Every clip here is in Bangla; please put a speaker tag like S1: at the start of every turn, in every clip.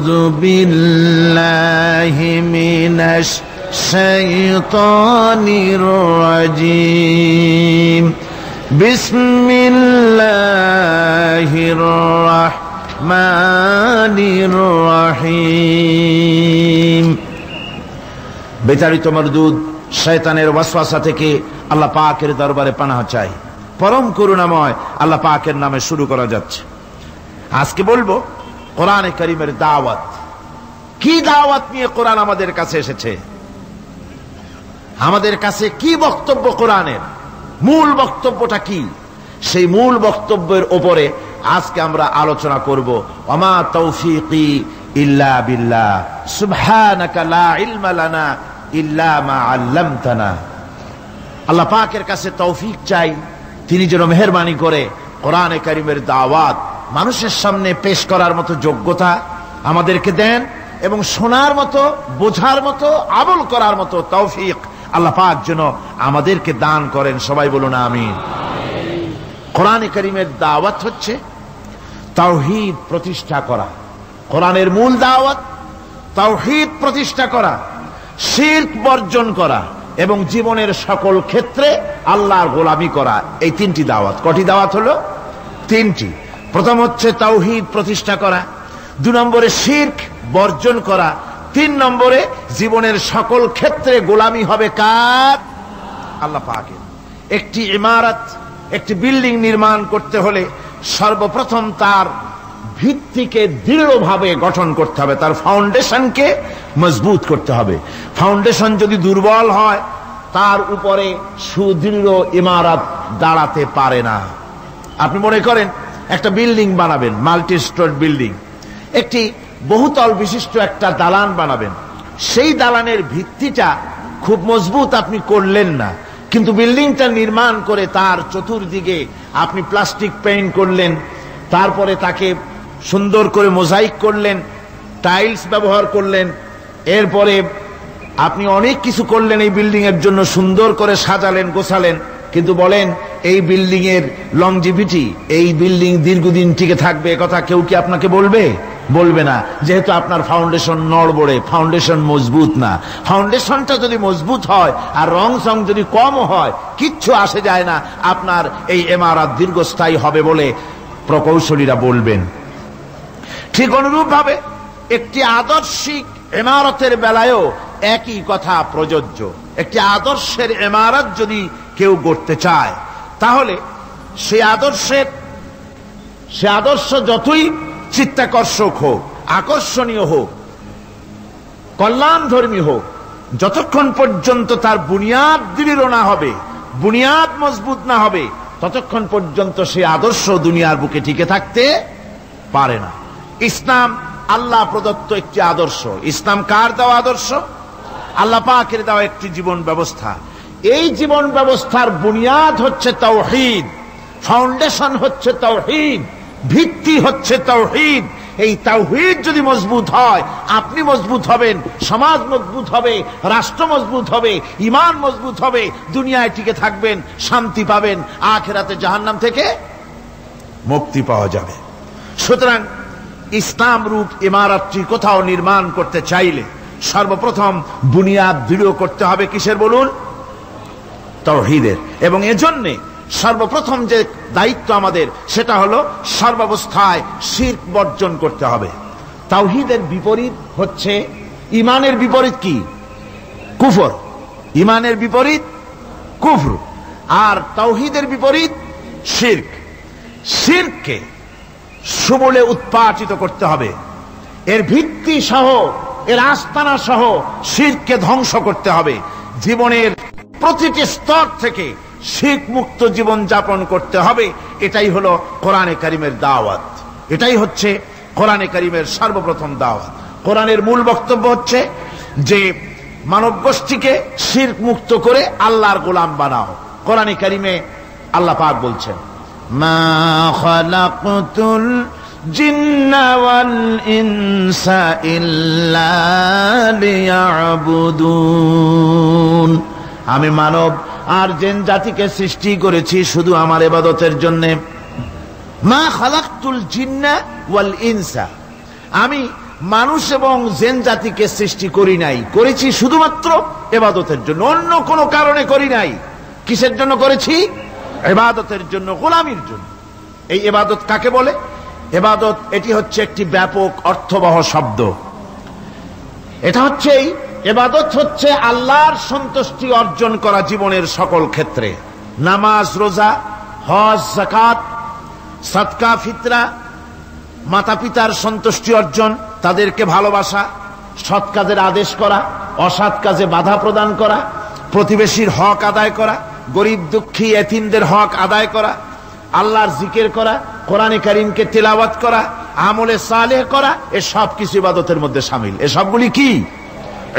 S1: আউযু বিল্লাহি মিনাশ শাইতানির রাজীম বিসমিল্লাহির রাহমানির রহিম। বিতাড়িত মরদুদ শয়তানের ওয়াসওয়াসা থেকে আল্লাহ পাকের দরবারে পানাহ চাই। পরম করুণাময় আল্লাহ পাকের নামে শুরু করা যাচ্ছে। আজকে বলবো কোরআনে কারীমের দাওয়াত। কি দাওয়াত নিয়ে কোরআন আমাদের কাছে এসেছে, আমাদের কাছে কি বক্তব্য কোরআনের, মূল বক্তব্যটা কি, সেই মূল বক্তব্যের উপরে আজকে আমরা আলোচনা করব। ওমা তৌফিকি ইল্লা বিল্লাহ সুবহানাকা লা ইলমা লানা ইল্লা মা আল্লামতানা। আল্লাহ পাকের কাছে তৌফিক চাই, তিনি যেন মেহেরবানি করে কোরআনে কারীমের দাওয়াত মানুষের সামনে পেশ করার মতো যোগ্যতা আমাদেরকে দেন এবং শোনার মতো, বোঝার মতো, আমল করার মতো তৌফিক আল্লাহ পাক যেন আমাদেরকে দান করেন। সবাই বলুন আমিন। কোরআনে কারীমের দাওয়াত হচ্ছে তাওহীদ প্রতিষ্ঠা করা। কোরআনের মূল দাওয়াত তাওহীদ প্রতিষ্ঠা করা, শিরক বর্জন করা এবং জীবনের সকল ক্ষেত্রে আল্লাহর গোলামি করা। এই তিনটি দাওয়াত। কটি দাওয়াত হলো? তিনটি। প্রথম হচ্ছে তাওহীদ প্রতিষ্ঠা করা, 2 নম্বরে শিরক বর্জন করা, 3 নম্বরে জীবনের সকল ক্ষেত্রে গোলামি হবে কার? আল্লাহ পাকের। একটি ইমারত, একটি বিল্ডিং নির্মাণ করতে হলে সর্বপ্রথম তার ভিত্তিকে দৃঢ়ভাবে গঠন করতে হবে, তার ফাউন্ডেশনকে মজবুত করতে হবে। ফাউন্ডেশন যদি দুর্বল হয় তার উপরে সুদৃঢ় ইমারত দাঁড়াতে পারে না। আপনি মনে করেন একটা বিল্ডিং বানাবেন, মাল্টি স্টোর বিল্ডিং, একটি বহুতল বিশিষ্ট একটা দালান বানাবেন। সেই দালানের ভিত্তিটা খুব মজবুত আপনি করলেন না, কিন্তু বিল্ডিংটা নির্মাণ করে তার চতুর্দিকে আপনি প্লাস্টিক পেইন্ট করলেন, তারপরে তাকে সুন্দর করে মোজাইক করলেন, টাইলস ব্যবহার করলেন, এরপরে আপনি অনেক কিছু করলেন এই বিল্ডিং এর জন্য, সুন্দর করে সাজালেন, গোছালেন। কিন্তু বলেন এই বিল্ডিং এর লংজিভিটি, এই বিল্ডিং দীর্ঘদিন টিকে থাকবে, কথা কেউ কি আপনাকে বলবে? বলবে না, যেহেতু আপনার ফাউন্ডেশন নড়বড়ে, ফাউন্ডেশন মজবুত না। ফাউন্ডেশনটা যদি মজবুত হয় আর রং সং যদি কম হয়, কিচ্ছু আসে যায় না আপনার এই ইমারত দীর্ঘস্থায়ী হবে বলে প্রকৌশলীরা বলবেন। ঠিক অনুরূপ ভাবে একটি আদর্শিক ইমারতের বেলায়ও একই কথা প্রযোজ্য। একটি আদর্শের ইমারত যদি কেউ গড়তে চায়, তাহলে সে আদর্শ যতই চিত্তাকর্ষক হোক, আকর্ষণীয় হোক, কল্যাণধর্মী হোক, যতক্ষণ পর্যন্ত তার বুনিয়াদ দৃঢ় না হবে, বুনিয়াদ মজবুত না হবে, ততক্ষণ পর্যন্ত সে আদর্শ দুনিয়ার বুকে টিকে থাকতে পারে না। ইসলাম আল্লাহ প্রদত্ত একটি আদর্শ। ইসলাম কার দেওয়া আদর্শ? আল্লাহ পাকের দেওয়া একটি জীবন ব্যবস্থা। এই জীবন ব্যবস্থার বুনিয়াদ হচ্ছে তাওহীদ, ফাউন্ডেশন হচ্ছে তাওহীদ, ভিত্তি হচ্ছে তাওহীদ। এই তাওহীদ যদি মজবুত হয়, আপনি মজবুত হবেন, সমাজ মজবুত হবে, রাষ্ট্র মজবুত হবে, ঈমান মজবুত হবে, দুনিয়ায় টিকে থাকবেন, শান্তি পাবেন, আখিরাতে জাহান্নাম থেকে মুক্তি পাওয়া যাবে। সুতরাং ইসলাম রূপ ইমারতটি কোথাও নির্মাণ করতে চাইলে সর্বপ্রথম বুনিয়াদ দৃঢ় করতে হবে কিসের বলুন? তাওহীদের। এবং এজন্যে সর্বপ্রথম যে দায়িত্ব আমাদের, সেটা হলো সর্বাবস্থায় শিরক বর্জন করতে হবে। তাওহীদের বিপরীত হচ্ছে, ঈমানের বিপরীত কি? কুফর। ঈমানের বিপরীত কুফর, আর তাওহীদের বিপরীত শিরক। শিরককে সমূলে উৎপাটিত করতে হবে, এর ভিত্তি সহ, এর আস্তানা সহ শিরককে ধ্বংস করতে হবে। জীবনের প্রতিটি স্তর থেকে শিরক মুক্ত জীবন যাপন করতে হবে। এটাই হলো কোরআনে কারীমের দাওয়াত, এটাই হচ্ছে কোরআনে কারীমের সর্বপ্রথম দাওয়াত। কোরআনের মূল বক্তব্য হচ্ছে যে মানব গোষ্ঠীকে শিরক মুক্ত করে আল্লাহর গোলাম বানাও। কোরআনে কারীমে আল্লাহ পাক বলছেন, মা খালাকতুল জিন্না ওয়াল ইনসা ইল্লা লিয়াবুদুন। আমি মানব আর জিন জাতিকে সৃষ্টি করেছি শুধু আমার ইবাদতের জন্য। মা খালাকতুল জিন্না ওয়াল ইনসা, আমি মানুষ এবং জিন জাতিকে সৃষ্টি করি নাই, করেছি শুধুমাত্র ইবাদতের জন্য, অন্য কোনো কারণে করি নাই। কিসের জন্য করেছি? ইবাদতের জন্য, গোলামির জন্য। এই ইবাদত কাকে বলে? ইবাদত এটি হচ্ছে একটি ব্যাপক অর্থবহ শব্দ। এটা হচ্ছে, ইবাদত হচ্ছে আল্লাহর সন্তুষ্টি অর্জন করা জীবনের সকল ক্ষেত্রে। নামাজ, রোজা, হজ, যাকাত, সাদকা, ফিতরা, মাতা পিতার সন্তুষ্টি অর্জন, তাদেরকে ভালোবাসা, সৎ কাজের আদেশ করা, অসৎ কাজে বাধা প্রদান করা, প্রতিবেশীর হক আদায় করা, গরিব দুঃখী এতিমদের হক আদায় করা, আল্লাহর জিকির করা, কোরআনে কারীমকে তিলাওয়াত করা, আমলে সালেহ করা, এ সব কিছু ইবাদতের মধ্যে শামিল। এ সবগুলি কি?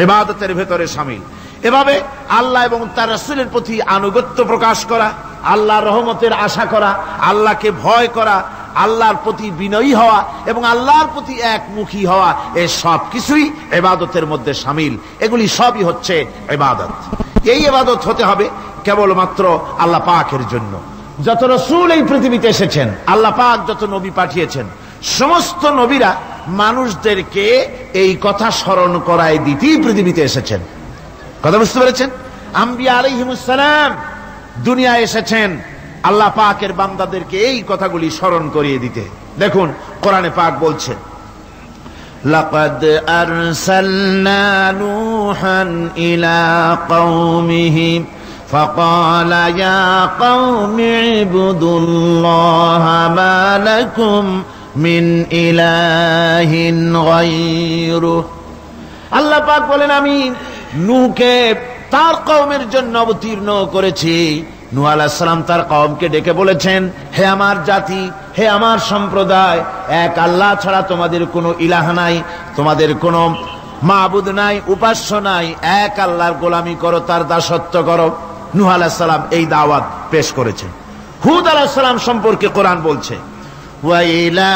S1: ইবাদতের ভেতরে শামিল। এভাবে আল্লাহ এবং তার রাসূলের প্রতি আনুগত্য প্রকাশ করা, আল্লাহর রহমতের আশা করা, আল্লাহকে ভয় করা, আল্লাহর প্রতি বিনয়ী হওয়া এবং আল্লাহর প্রতি একমুখী হওয়া, এ সব কিছুই ইবাদতের মধ্যে শামিল। এগুলি সবই হচ্ছে ইবাদত। এই ইবাদত হতে হবে কেবলমাত্র আল্লাহ পাকের জন্য। যত রাসূল এই পৃথিবীতে এসেছেন, আল্লাহ পাক যত নবী পাঠিয়েছেন, সমস্ত নবীরা মানুষদেরকে এই কথা স্মরণ করায় দিতেই পৃথিবীতে এসেছেন। কথা বুঝতে পেরেছেন? আম্বিয়া আলাইহিমুস সালাম দুনিয়ায় এসেছেন আল্লাহ পাকের বান্দাদেরকে এই কথাগুলি স্মরণ করিয়ে দিতে। দেখুন কোরআনে পাক বলছেন, লাকাদ আরসালনা নূহান ইলা কওমিহি فقال يا قوم اعبدوا الله ما لكم من إله غيره। আল্লাহ পাক বলেন, আমি নূহকে তার কওমের জন্য অবতীর্ণ করেছি। নূহ আলাইহিস সালাম তার কওমকে ডেকে বলেছেন, হে আমার জাতি, হে আমার সম্প্রদায়, এক আল্লাহ ছাড়া তোমাদের কোনো ইলাহ নাই, তোমাদের কোনো মাবুদ নাই, উপাস্য নাই, এক আল্লাহর গোলামি করো, তার দাসত্ব করো। নূহ আলাইহিস সালাম এই দাওয়াত পেশ করেছেন। হুদ আলাইহিস সালাম সম্পর্কে কোরআন বলছে, ওয়া ইলা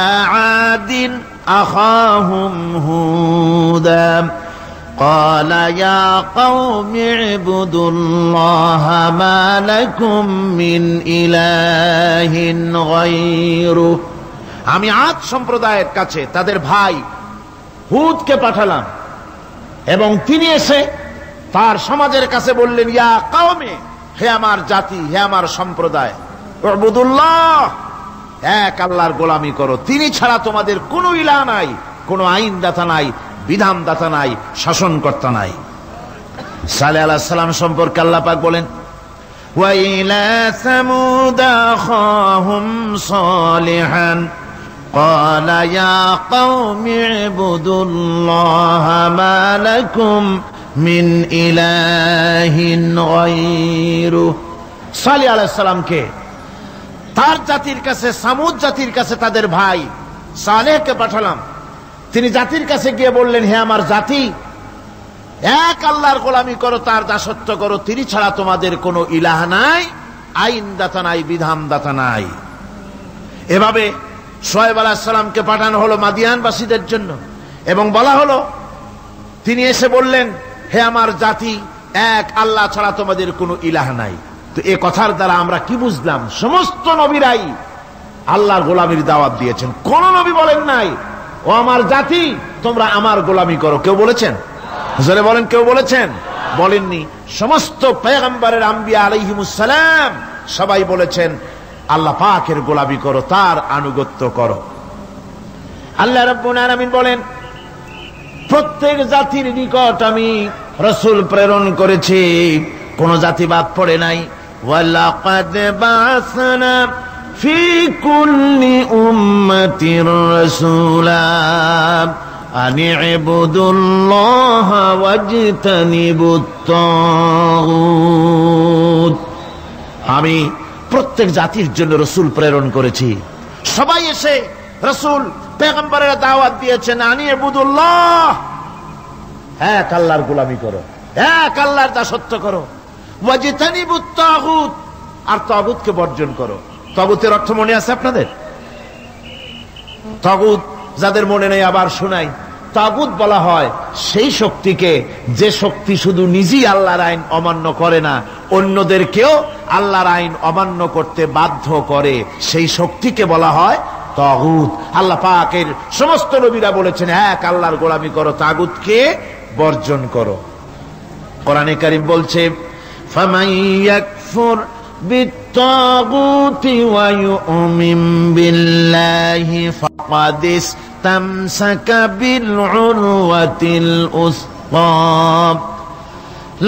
S1: আদিন আখাহুম হুদা قال يا قوم اعبدوا الله ما لكم من إله غيره। আমি আদ সম্প্রদায়ের কাছে তাদের ভাই হুদকে পাঠালাম এবং তিনি এসে তার সমাজের কাছে বললেন, ইয়া কওমে, হে আমার জাতি, হে আমার সম্প্রদায়, উবুদুল্লাহ, এক আল্লাহর গোলামি করো, তিনি ছাড়া তোমাদের কোনো ইলাহ নাই, কোনো আইনদাতা নাই, বিধানদাতা নাই, শাসনকর্তা নাই। সালেহ আলাইহিস সালাম সম্পর্কে আল্লাহ পাক বলেন, ওয়া ইলা সামুদ আখাহুম সালিহান قال يا قوم اعبدوا الله ما لكم من إله غيره। সালেহ আলাইহিস সালামকে তার জাতির কাছে, সামুদ জাতির কাছে তাদের ভাই সালেহকে পাঠালাম। তিনি জাতির কাছে গিয়ে বললেন, হে আমার জাতি, এক আল্লাহর গোলামি করো, তার দাসত্ব করো, তিনি ছাড়া তোমাদের কোনো ইলাহ নাই, আইনদাতা নাই, বিধানদাতা নাই। এভাবে শুআয়ব আলাইহিস সালামকে পাঠানো হলো মাদিয়ানবাসীদের জন্য এবং বলা হলো, তিনি এসে বললেন, হে আমার জাতি, এক আল্লাহ ছাড়া তোমাদের কোনো ইলাহ নাই। তো এই কথার দ্বারা আমরা কি বুঝলাম? সমস্ত নবীরাই আল্লাহর গোলামির দাওয়াত দিয়েছেন। কোন নবী বলেন নাই, ও আমার জাতি, তোমরা আমার গোলামি করো। কেউ বলেছেন? জোরে বলেন, কেউ বলেছেন? বলেননি। সমস্ত পয়গম্বরের, আম্বিয়া আলাইহিমুস সালাম সবাই বলেছেন, আল্লাহ পাকের গোলামি করো, তার আনুগত্য করো। আল্লাহ রাব্বুল আলামিন বলেন, প্রত্যেক জাতির নিকট আমি রাসূল প্রেরণ করেছি, কোন জাতি বাদ পড়ে নাই। ওয়ালাকাদ বাসনা ফি কুল্লি উম্মাতির রাসূলা আন ইবুদুল্লাহ ওয়াজতানিবুত তাগুত। আমি প্রত্যেক জাতির জন্য রাসূল প্রেরণ করেছি। সবাই এসে রাসূল পয়গম্বরের দাওয়াত দিয়েছেন, আন ইবুদুল্লাহ, এক আল্লাহর গোলামি করো, এক আল্লাহর দাসত্ব করো, ওয়াজতানিবুত তাগুত, আর তাগুতকে বর্জন করো। তাগুতের অর্থ মনে আছে আপনাদের? তাগুত যাদের মনে নেই আবার শোনাই। তাগুত বলা হয় সেই শক্তিকে, যে শক্তি শুধু নিজেই আল্লাহর আইন অমান্য করে না, অন্যদেরকেও আল্লাহর আইন অমান্য করতে বাধ্য করে, সেই শক্তিকে বলা হয় তাগুত। আল্লাহ পাকের সমস্ত নবীরা বলেছেন এক আল্লাহর গোলামি করো, তাগুতকে বর্জন করো। কোরআনে কারীম বলছে ফামান ইয়াকফুর বিত্তাগুতি ওয়া ইউমিন বিল্লাহি ফাকাদ ইসতামসাকা বিল উরওয়াতিল উসকা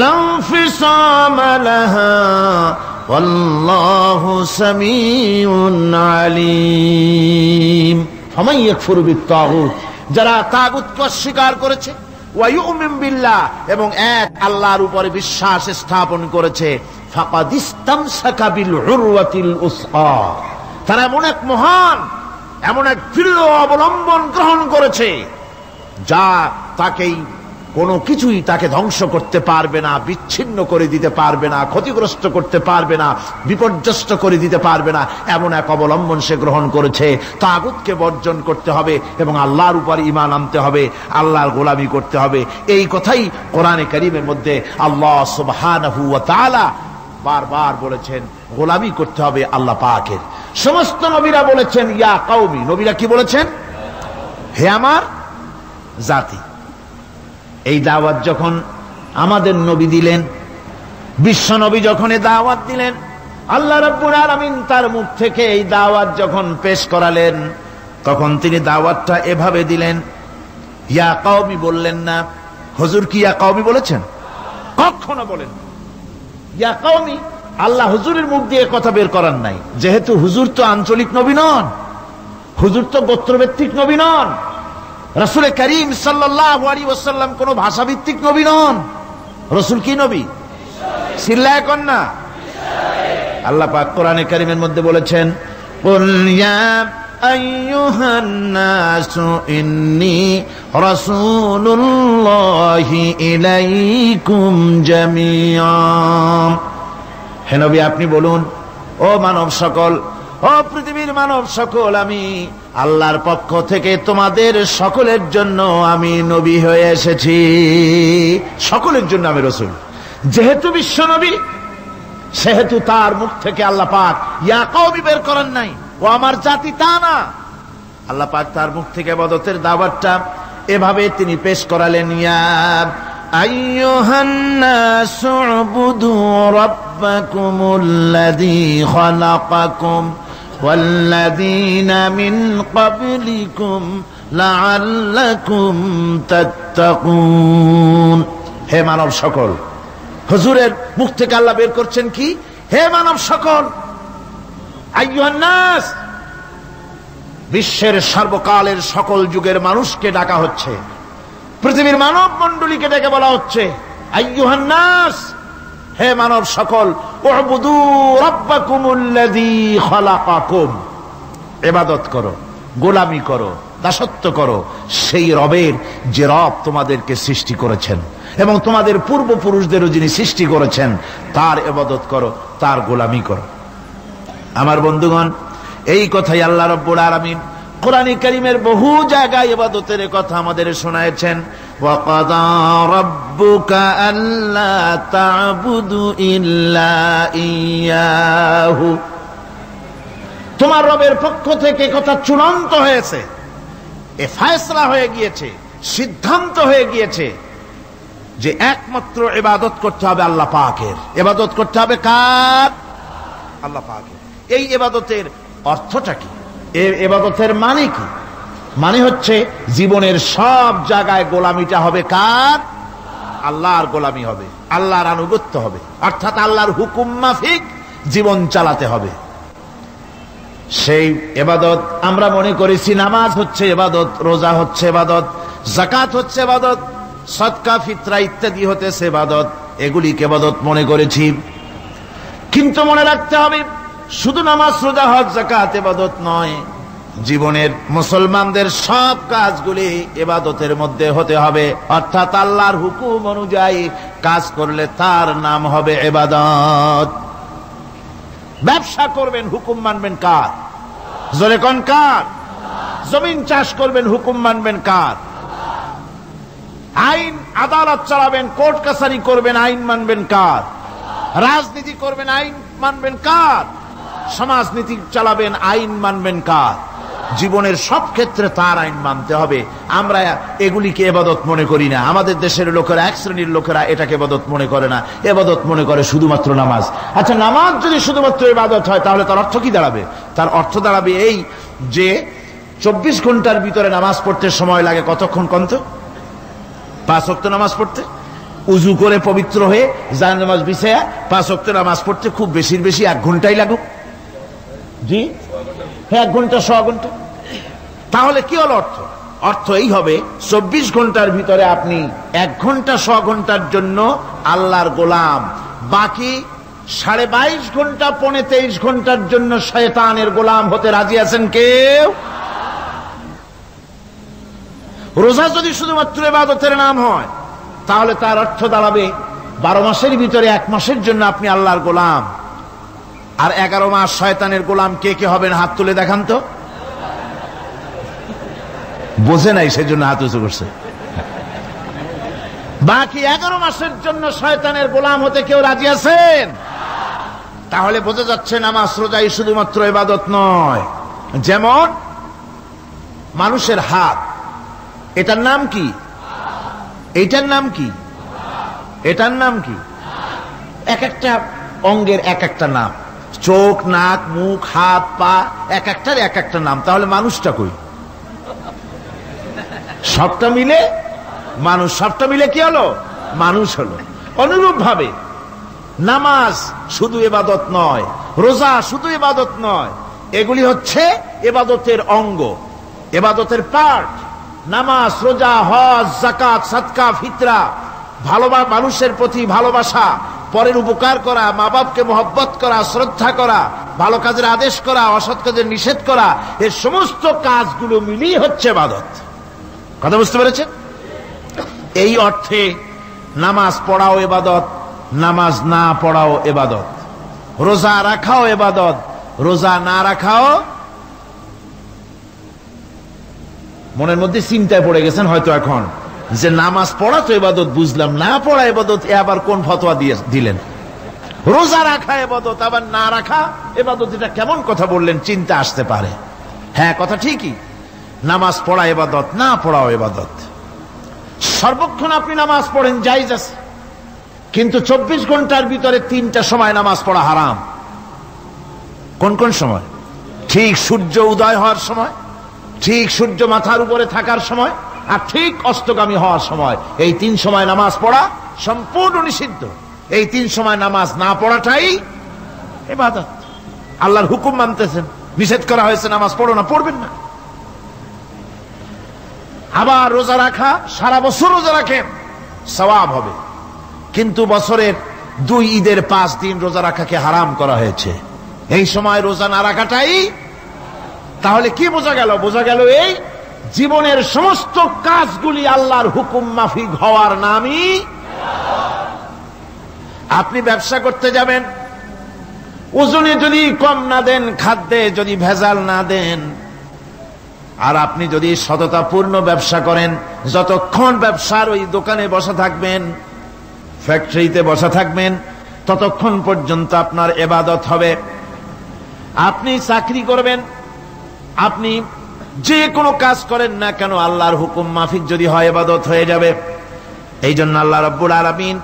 S1: লা ইনফিসামা লাহা ওয়াল্লাহু সামিউন আলিম। ফামান ইয়াকফুর বিত্তাগুত, যারা তাগুতকে অস্বীকার করেছে, ওয়া ইউমিন বিল্লাহ, এবং এক আল্লাহর উপরে বিশ্বাস স্থাপন করেছে, ফাকাদ ইসতামসাকা বিল উরওয়াতিল উসকা, তারা এমন এক মহান, এমন এক দৃঢ় অবলম্বন গ্রহণ করেছে যা তাকেই কোনো কিছুই তাকে ধ্বংস করতে পারবে না, বিচ্ছিন্ন করে দিতে পারবে না, ক্ষতিগ্রস্ত করতে পারবে না, বিপর্যস্ত করে দিতে পারবে না, এমন এক অবলম্বন সে গ্রহণ করেছে। তাগুতকে বর্জন করতে হবে এবং আল্লাহর উপর ঈমান আনতে হবে, আল্লাহর গোলামি করতে হবে। এই কথাই কোরআনে কারীমের মধ্যে আল্লাহ সুবহানাহু ওয়া তাআলা বারবার বলেছেন, গোলামি করতে হবে আল্লাহ পাকের। সমস্ত নবীরা বলেছেন ইয়া কওমি, নবীরা কি বলেছেন? হে আমার জাতি। এই দাওয়াত যখন আমাদের নবী দিলেন, বিশ্ব নবী যখন এই দাওয়াত দিলেন, আল্লাহ রাব্বুল আলামিন তার মুখ থেকে এই দাওয়াত যখন পেশ করালেন, তখন তিনি দাওয়াতটা এভাবে দিলেন, ইয়া কওমি বললেন না। হুজুর কি ইয়া কওমি বলেছেন? কখনো বলেন ইয়া কওমি। আল্লাহ হুজুরের মুখ দিয়ে কথা বের করার নাই, যেহেতু হুজুর তো আঞ্চলিক নবী নন, হুজুর তো গোত্রভিত্তিক নবী নন, রাসূল করিম সাল্লাল্লাহু আলাইহি ওয়াসাল্লাম কোন ভাষাভিত্তিক নবী নন। রাসূল কি নবী? চিল্লায় কোন না। আল্লাহ পাক কোরআনে কারীমের মধ্যে বলেছেন, কুল ইয়া আইয়ুহান নাসু ইন্নী রাসূলুল্লাহি ইলাইকুম জামিআ। হে নবী আপনি বলুন, ও মানব সকল, ও পৃথিবীর মানব সকল, আমি আল্লাহর পক্ষ থেকে তোমাদের সকলের জন্য আমি নবী হয়ে এসেছি। সকলের জন্য আমি রাসূল। যেহেতু বিশ্ব নবী, সেহেতু তার মুখ থেকে আল্লাহ পাক ইয়া কওমি বের করেন নাই, ও আমার জাতি, তা না। আল্লাহ পাক তার মুখ থেকে ইবাদতের দাওয়াতটা এভাবে তিনি পেশ করালেন, ইয়া আইয়ুহান নাসু উবুদু রাব্বাকুমুল্লাযী খালাকাকুম ওয়াল্লাযীনা মিন ক্বাবলিকুম লাআল্লাকুম তাত্তাকুন। হে মানব সকল, হুজুরের মুখ থেকে আল্লাহ বের করছেন কি? হে মানব সকল, আইয়ুহান নাস, বিশ্বের সর্বকালের সকল যুগের মানুষকে ডাকা হচ্ছে, পৃথিবীর মানব মণ্ডলীকে ডেকে বলা হচ্ছে, আইয়ুহান নাস, হে মানব সকল, উবুদু রাব্বাকুমুল্লাযী খালাকাকুম, ইবাদত করো, গোলামি করো, দাসত্ব করো সেই রবের যে রব তোমাদেরকে সৃষ্টি করেছেন এবং তোমাদের পূর্বপুরুষদেরও যিনি সৃষ্টি করেছেন, তার ইবাদত করো, তার গোলামি করো। আমার বন্ধুগণ, এই কথাই আল্লাহ রাব্বুল আলামিন কোরআনে কারীমের বহু জায়গায় ইবাদতের কথা আমাদের শোনায়েছেন। ওয়া কাদা রাব্বুকা আল্লা তা'বুদু ইল্লা ইয়াহু, তোমার রবের পক্ষ থেকে কথা চূড়ান্ত হয়েছে, এ ফয়সালা হয়ে গিয়েছে, সিদ্ধান্ত হয়ে গিয়েছে যে একমাত্র ইবাদত করতে হবে আল্লাহ পাকের। ইবাদত করতে হবে কার? আল্লাহ পাকের। এই ইবাদতের অর্থটা কি? এই ইবাদতের মানে কি? মানে হচ্ছে জীবনের সব জায়গায় গোলামিটা হবে কার? আল্লাহর গোলামি হবে, আল্লাহর আনুগত্য হবে, অর্থাৎ আল্লাহর হুকুম মাফিক জীবন চালাতে হবে। সেই ইবাদত আমরা মনে করেছি নামাজ হচ্ছে ইবাদত, রোজা হচ্ছে ইবাদত, যাকাত হচ্ছে ইবাদত, সদকা ফিতরা ইত্যাদি হতেছে ইবাদত, এগুলিকে ইবাদত মনে করেছি। কিন্তু মনে রাখতে হবে, শুধু নামাজ, রোজা, হজ, যাকাত ইবাদত নয়, জীবনের মুসলমানদের সব কাজগুলি ইবাদতের মধ্যে হতে হবে, অর্থাৎ আল্লাহর হুকুম অনুযায়ী কাজ করলে তার নাম হবে ইবাদত। ব্যবসা করবেন, হুকুম মানবেন কার? জোরে কোন কার? জমিন চাষ করবেন, হুকুম মানবেন কার? আইন আদালত চালাবেন, কোর্ট কাছারি করবেন, আইন মানবেন কার? রাজনীতি করবেন, আইন মানবেন কার? সমাজনীতি চালাবেন, আইন মানবেন কার? জীবনের সব ক্ষেত্রে তার আইন মানতে হবে। আমরা এগুলিকে ইবাদত মনে করি না। আমাদের দেশের লোকেরা, এক শ্রেণীর লোকেরা এটাকে ইবাদত মনে করে না, ইবাদত মনে করে শুধুমাত্র নামাজ। আচ্ছা, নামাজ যদি শুধুমাত্র ইবাদত হয় তাহলে তার অর্থ কি দাঁড়াবে? তার অর্থ দাঁড়াবে এই যে 24 ঘন্টার ভিতরে নামাজ পড়তে সময় লাগে কতক্ষণ? কত? 5 ওয়াক্ত নামাজ পড়তে, উজু করে পবিত্র হয়ে জান নামাজ বিছায়া 5 ওয়াক্ত নামাজ পড়তে খুব বেশির বেশি 1 ঘন্টাই লাগুক। জি হ্যাঁ, 1 ঘন্টা 100 ঘন্টা। তাহলে কি হলো অর্থ? অর্থ এই হবে 24 ঘন্টার ভিতরে আপনি 1 ঘন্টা 100 ঘন্টার জন্য আল্লাহর গোলাম, বাকি 22.5 ঘন্টা 23 ঘন্টার জন্য শয়তানের গোলাম হতে রাজি আছেন কেউ? রোজা যদি শুধুমাত্র ইবাদতের নাম হয় তাহলে তার অর্থ দাঁড়াবে 12 মাসের ভিতরে 1 মাসের জন্য আপনি আল্লাহর গোলাম, আর 11 মাস শয়তানের গোলাম। কে কে হবেন হাত তুলে দেখান তো। বোঝে নাই সেজন্য হাত উঁচু করছে। বাকি 11 মাসের জন্য শয়তানের গোলাম হতে কেউ রাজি আছেন? তাহলে বোঝা যাচ্ছে নামাজ রোজাই শুধুমাত্র ইবাদত নয়। যেমন মানুষের হাত, এটার নাম কি? এইটার নাম কি? এটার নাম কি? এক একটা অঙ্গের এক একটা নাম। চোখ, নাক, মুখ, হাত, পা, এক একটার এক একটা নাম। তাহলে মানুষটা কই? সবটা মিলে মানুষ। সবটা মিলে কি হলো? মানুষ হলো। অনুরূপ ভাবে নামাজ শুধু ইবাদত নয়, রোজা শুধু ইবাদত নয়, এগুলি হচ্ছে ইবাদতের অঙ্গ, ইবাদতের পার্ট। নামাজ, রোজা, হজ, যাকাত, সাদকা, ফিতরা, ভালোবাসা, মানুষের প্রতি ভালোবাসা, পরের উপকার করা, মা বাপকে মহব্বত করা, শ্রদ্ধা করা, ভালো কাজের আদেশ করা, অসৎ কাজের নিষেধ করা, এই সমস্ত কাজগুলো মিলিয়ে হচ্ছে ইবাদত। কথা বুঝতে পেরেছেন? এই অর্থে নামাজ পড়াও ইবাদত, নামাজ না পড়াও ইবাদত। রোজা রাখাও ইবাদত, রোজা না রাখাও। মনের মধ্যে চিন্তায় পড়ে গেছেন হয়তো এখন যে নামাজ পড়া তো ইবাদত বুঝলাম, না পড়া ইবাদত, এ আবার কোন ফতোয়া দিলেন? রোজা রাখা ইবাদত আবার না রাখা ইবাদত, এটা কেমন কথা বললেন? চিন্তা আসতে পারে। হ্যাঁ, কথা ঠিকই। নামাজ পড়া ইবাদত, না পড়াও ইবাদত। সর্বক্ষণ আপনি নামাজ পড়েন, জায়েজ আছে, কিন্তু 24 ঘন্টার ভিতরে 3টা সময় নামাজ পড়া হারাম। কোন কোন সময়? ঠিক সূর্য উদয় হওয়ার সময়, ঠিক সূর্য মাথার উপরে থাকার সময়, আর ঠিক অস্তগামী হওয়ার সময়। এই 3 সময় নামাজ পড়া সম্পূর্ণ নিষিদ্ধ। এই 3 সময় নামাজ না পড়াটাই ইবাদত। আল্লাহর হুকুম মানতেছেন, নিষেধ করা হয়েছে নামাজ পড়ো না, পড়বেন না। আবার রোজা রাখা, সারা বছর রোজা রাখেন, সওয়াব হবে, কিন্তু বছরের 2 ঈদের 5 দিন রোজা রাখাকে হারাম করা হয়েছে। এই সময় রোজা না রাখাটাই। তাহলে কি বোঝা গেল? বোঝা গেল এই জীবনের সমস্ত কাজগুলি আল্লাহর হুকুম মাফিক হওয়ার নামই। আপনি ব্যবসা করতে যাবেন, ওজনে যদি কম না দেন, খাদ্যে যদি ভেজাল না দেন, আর আপনি যদি সততাপূর্ণ ব্যবসা করেন, যতক্ষণ ব্যবসার ওই দোকানে বসা থাকবেন, ফ্যাক্টরিতে বসা থাকবেন, ততক্ষণ পর্যন্ত আপনার ইবাদত হবে। আপনি চাকরি করবেন, আপনি যে কোনো কাজ করেন না কেন, আল্লাহর হুকুম মাফিক যদি হয় ইবাদত হয়ে যাবে। এই জন্য আল্লাহ রাব্বুল আলামিন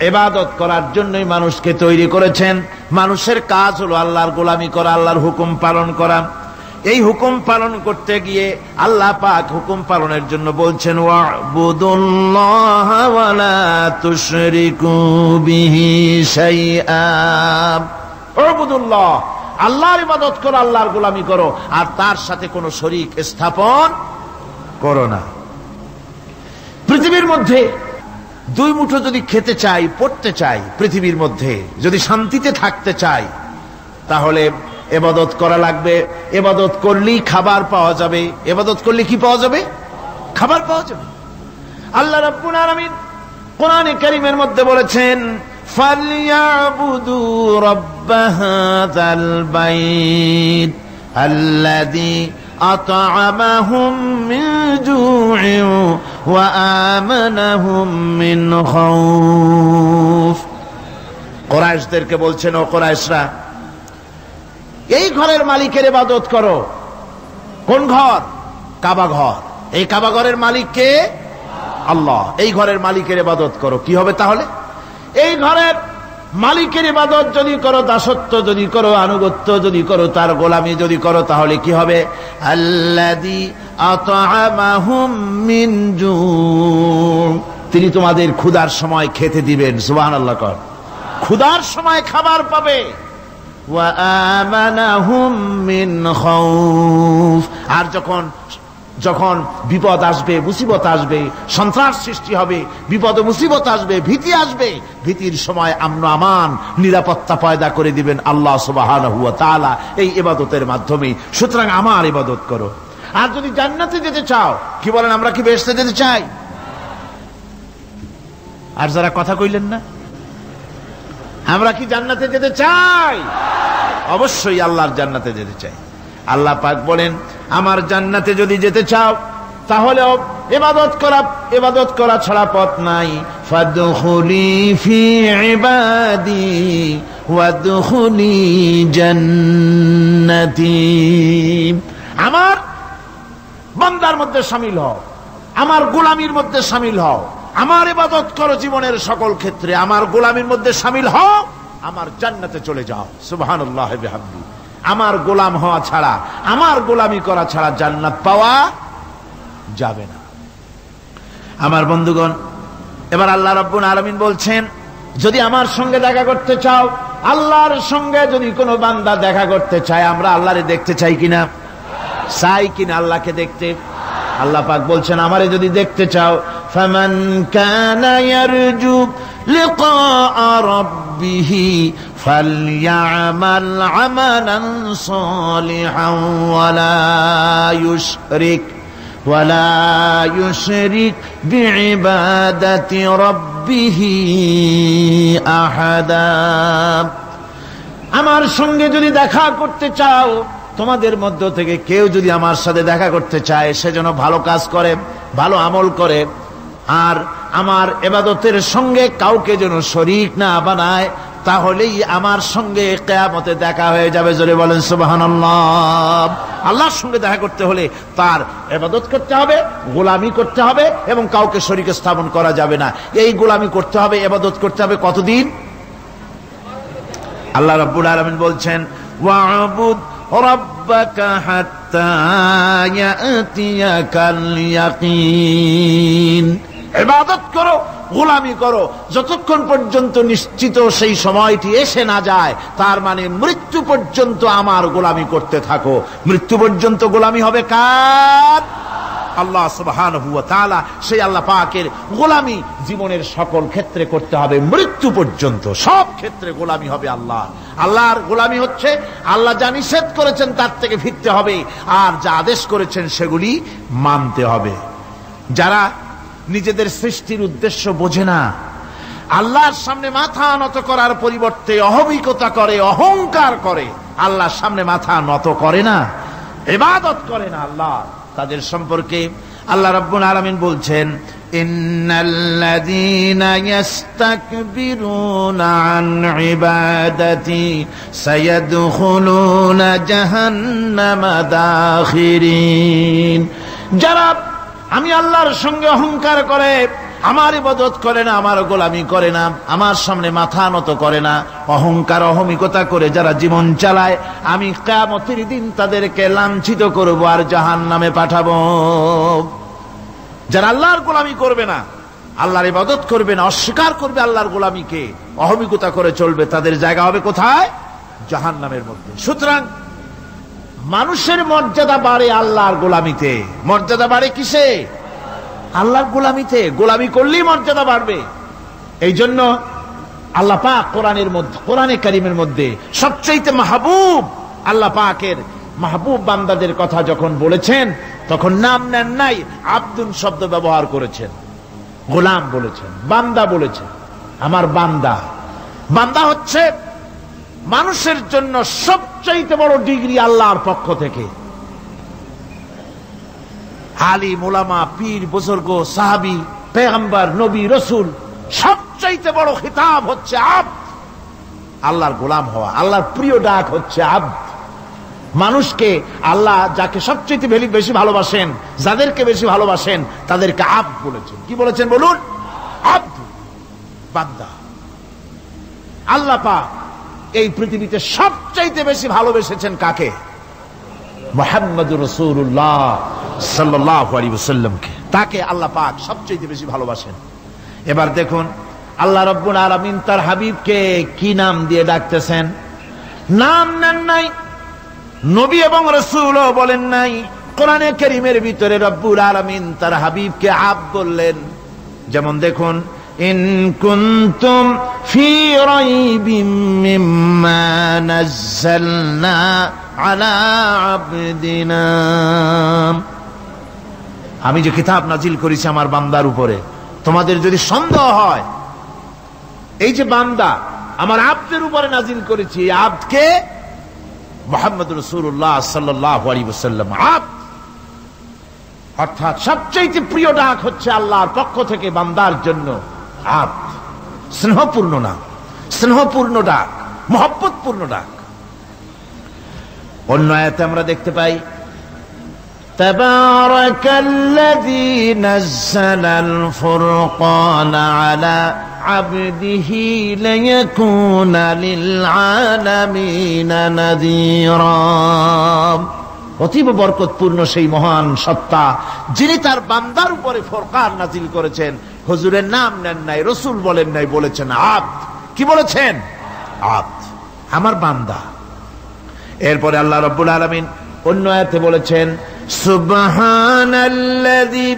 S1: ইবাদত করার জন্যই মানুষকে তৈরি করেছেন। মানুষের কাজ হলো আল্লাহর গোলামি করা, আল্লাহর হুকুম পালন করা। এই হুকুম পালন করতে গিয়ে আল্লাহ পাক হুকুম পালনের জন্য বলছেন, ওয়া'বুদুল্লাহা ওয়া লা তুশরিকু বিহি শাইআ। ওয়া'বুদুল্লাহ, আল্লাহর ইবাদত করো, আল্লাহর গোলামি করো, আর তার সাথে কোনো শরীক স্থাপন করো না। পৃথিবীর মধ্যে 2 মুঠো যদি খেতে চাই, পড়তে চাই, পৃথিবীর মধ্যে যদি শান্তিতে থাকতে চাই, তাহলে ইবাদত করা লাগবে। ইবাদত করলেই খাবার পাওয়া যাবে। ইবাদত করলে কি পাওয়া যাবে? খাবার পাওয়া যাবে। আল্লাহ রাব্বুল আলামিন কোরআনে কারীমের মধ্যে বলেছেন, ফালইয়াবুদু রাব্ব হাযাল বাইত আল্লাযী আত'আমাহুম মিন জু'ইন ওয়া আমানাহুম মিন খাউফ। কুরাইশদেরকে বলছেন, ও কুরাইশরা, এই ঘরের মালিকের ইবাদত করো। কোন ঘর? কাবা ঘর। এই কাবা ঘরের মালিক কে? আল্লাহ। এই ঘরের মালিকের ইবাদত করো। কি হবে তাহলে? এই ঘরের মালিকের ইবাদত যদি করো, দাসত্ব যদি করো, আনুগত্য যদি করো, তার গোলামি যদি করো, তাহলে কি হবে? আল্লাযী আত'আমাহুম মিন জু', তিনি তোমাদের ক্ষুধার সময় খেতে দিবেন। সুবহানাল্লাহ কর। ক্ষুধার সময় খাবার পাবে। ওয়া আমানাহুম মিন খাউফ, আর যখন বিপদ আসবে, মুসিবত আসবে, সন্ত্রাস সৃষ্টি হবে, বিপদ মুসিবত আসবে, ভীতি আসবে, ভীতির সময় আমন আমান, নিরাপত্তা পয়দা করে দিবেন আল্লাহ সুবহানাহু ওয়া তাআলা এই ইবাদতের মাধ্যমে। সুতরাং আমার ইবাদত করো। আর যদি জান্নাতে যেতে চাও, কি বলেন, আমরা কি বেহেশতে যেতে চাই? আর যারা কথা কইলেন না, আমরা কি জান্নাতে যেতে চাই? অবশ্যই আল্লাহর জান্নাতে যেতে চাই। আল্লাহ পাক বলেন, আমার জান্নাতে যদি যেতে চাও তাহলে ইবাদত করা ছাড়া পথ নাই। ফাদখুলি ফি ইবাদি ওয়াদখুলি জান্নাতি, আমার বান্দার মধ্যে শামিল হও, আমার গোলামির মধ্যে শামিল হও, আমার ইবাদত করো জীবনের সকল ক্ষেত্রে, আমার গোলামির মধ্যে শামিল হও, আমার জান্নাতে চলে যাও। সুবহানাল্লাহি ওয়া বিহামদিহি। আমার গোলাম হওয়া ছাড়া, আমার গোলামি করা ছাড়া জান্নাত পাওয়া যাবে না। আমার বন্ধুগণ, এবার আল্লাহ রাব্বুল আলামিন বলছেন, যদি আমার সঙ্গে দেখা করতে চাও, আল্লাহর সঙ্গে যদি কোনো বান্দা দেখা করতে চায়, আমরা আল্লাহরে দেখতে চাই কিনা? চাই কিনা আল্লাহকে দেখতে? আল্লাহ পাক বলছেন, আমারে যদি দেখতে চাও, ফামান কানা ইয়ারজু লিকা রাব্বিহি ফালইআমাল আমালান সালিহান ওয়ালা ইউশরিক বিইবাদাতি রাব্বিহি আহাদা। আমার সঙ্গে যদি দেখা করতে চাও, তোমাদের মধ্য থেকে কেউ যদি আমার সাথে দেখা করতে চায়, সে যেন ভালো কাজ করে, ভালো আমল করে, আর আমার ইবাদতের সঙ্গে কাউকে যেন শরীক না বানায়, তাহলেই আমার সঙ্গে কিয়ামতে দেখা হয়ে যাবে। জোরে বলেন সুবহানাল্লাহ। আল্লাহর সঙ্গে দেখা করতে হলে তার ইবাদত করতে হবে, গোলামি করতে হবে, এবং কাউকে শরীক স্থাপন করা যাবে না। এই গোলামি করতে হবে, ইবাদত করতে হবে কতদিন? আল্লাহ রাব্বুল আলামিন বলছেন, ওয়া'বুদ রাব্বাকা হাত্তা ইয়াতিয়াকাল ইয়াকিন। ইবাদত করো, গোলামি করো, যতক্ষণ পর্যন্ত নিশ্চিত সেই সময়টি এসে না যায়, তার মানে মৃত্যু পর্যন্ত আমার গোলামি করতে থাকো। মৃত্যু পর্যন্ত গোলামি হবে কার? আল্লাহ সুবহানাহু ওয়া তাআলা। সেই আল্লাহ পাকের গোলামি জীবনের সকল ক্ষেত্রে করতে হবে, মৃত্যু পর্যন্ত সব ক্ষেত্রে গোলামি হবে আল্লাহ। আল্লাহর গোলামি হচ্ছে আল্লাহ যা নিষেধ করেছেন তার থেকে ফিরতে হবে, আর যা আদেশ করেছেন সেগুলি মানতে হবে। যারা নিজেদের সৃষ্টির উদ্দেশ্য বোঝে না, আল্লাহর সামনে মাথা নত করার পরিবর্তে অহমিকতা করে, অহংকার করে, আল্লাহর সামনে মাথা নত করে না, ইবাদত করে না আল্লাহ, তাদের সম্পর্কে আল্লাহ রাব্বুল আলামিন বলছেন, ইন্নাল্লাযীনা ইস্তাকবিরুনা আন ইবাদাতি সায়াদখুলুনা জাহান্নামা দাখিরিন। যারা আমি আল্লাহর সঙ্গে অহংকার করে, আমার ইবাদত করে না, আমার গোলামি করে না, আমার সামনে মাথা নত করে না, অহংকার অহমিকতা করে যারা জীবন চালায়, আমি কিয়ামতের দিন তাদেরকে লাঞ্ছিত করব আর জাহান্নামে পাঠাবো। যারা আল্লাহর গোলামি করবে না, আল্লাহর ইবাদত করবে না, অস্বীকার করবে আল্লাহর গোলামিকে, অহমিকতা করে চলবে, তাদের জায়গা হবে কোথায়? জাহান্নামের মধ্যে। সুতরাং মানুষের মর্যাদা বাড়ে আল্লাহর গোলামিতে। মর্যাদা বাড়ে কিসে? আল্লাহর গোলামিতে। গোলামি করলেই মর্যাদা বাড়বে। এই জন্য আল্লাহ পাক কোরআনে কারীমের মধ্যে সবচেয়ে মাহবুব, আল্লাহ পাকের মাহবুব বান্দাদের কথা যখন বলেছেন, তখন নাম নেন নাই, আব্দুন শব্দ ব্যবহার করেছেন, গোলাম বলেছেন, বান্দা বলেছেন। আমার বান্দা। বান্দা হচ্ছে মানুষের জন্য সবচাইতে বড় ডিগ্রি আল্লাহর পক্ষ থেকে। আলিম, উলামা, পীর, বুজুর্গ, সাহাবী, পেগম্বর, নবী, রসুল, সবচাইতে বড় খিতাব হচ্ছে আব্দ। আল্লাহর গোলাম হওয়া, আল্লাহর প্রিয় ডাক হচ্ছে আব্দ। মানুষকে আল্লাহ যাকে সবচেয়ে বেশি ভালোবাসেন, যাদেরকে বেশি ভালোবাসেন তাদেরকে আব্দ বলেছেন। কি বলেছেন বলুন? আব্দ, বান্দা। আল্লাহ পাক এই পৃথিবীতে সবচাইতে বেশি ভালোবেসেছেন কাকে? মুহাম্মদুর রাসূলুল্লাহ সাল্লাল্লাহু আলাইহি ওয়াসাল্লামকে। তাকে আল্লাহ পাক সবচাইতে বেশি ভালোবাসেন। এবার দেখুন আল্লাহ রাব্বুল আলামিন তার হাবিবকে কি নাম দিয়ে ডাকতেছেন? নাম নেন নাই, নবী এবং রাসূলও বলেন নাই। কোরআনে কারীমের ভিতরে রব্বুল আলামিন তার হাবিবকে আব্দ বললেন। যেমন দেখুন, ইন কুনতুম ফি রাইবিম মিম্মা নাযালনা আলা আবদিনা, আমি যে কিতাব নাজিল করেছি আমার বান্দার উপরে, তোমাদের যদি সন্দেহ হয়, এই যে বান্দা আমার আব্দের উপরে নাজিল করেছি, এই আব্দকে মুহাম্মদ রাসূলুল্লাহ সাল্লাল্লাহু আলাইহি ওয়াসাল্লাম আব্দ, অর্থাৎ সবচেয়ে প্রিয় ডাক হচ্ছে আল্লাহর পক্ষ থেকে বান্দার জন্য আব্দ। স্নেহপূর্ণ নাম, স্নেহপূর্ণ ডাক, মহব্বতপূর্ণ ডাক। অন্য আয়াতে আমরা দেখতে পাই, তাবারাকাল্লাযী নাযালাল ফুরকানা আলা আবদিহি লিয়াকুনা লিল আলামিনা নাযীরা। অতীব বরকতপূর্ণ সেই মহান সত্তা যিনি তার বান্দার উপরে ফুরকান নাজিল করেছেন। হুজুরের নাম নেন নাই, রাসূল বলেন নাই, বলেছেন আব্দ। কি বলেছেন? আব্দ, আমার বান্দা। এরপরে আল্লাহ রাব্বুল আলামিন অন্য আয়াতে বলেছেন, সুবহানাল্লাযী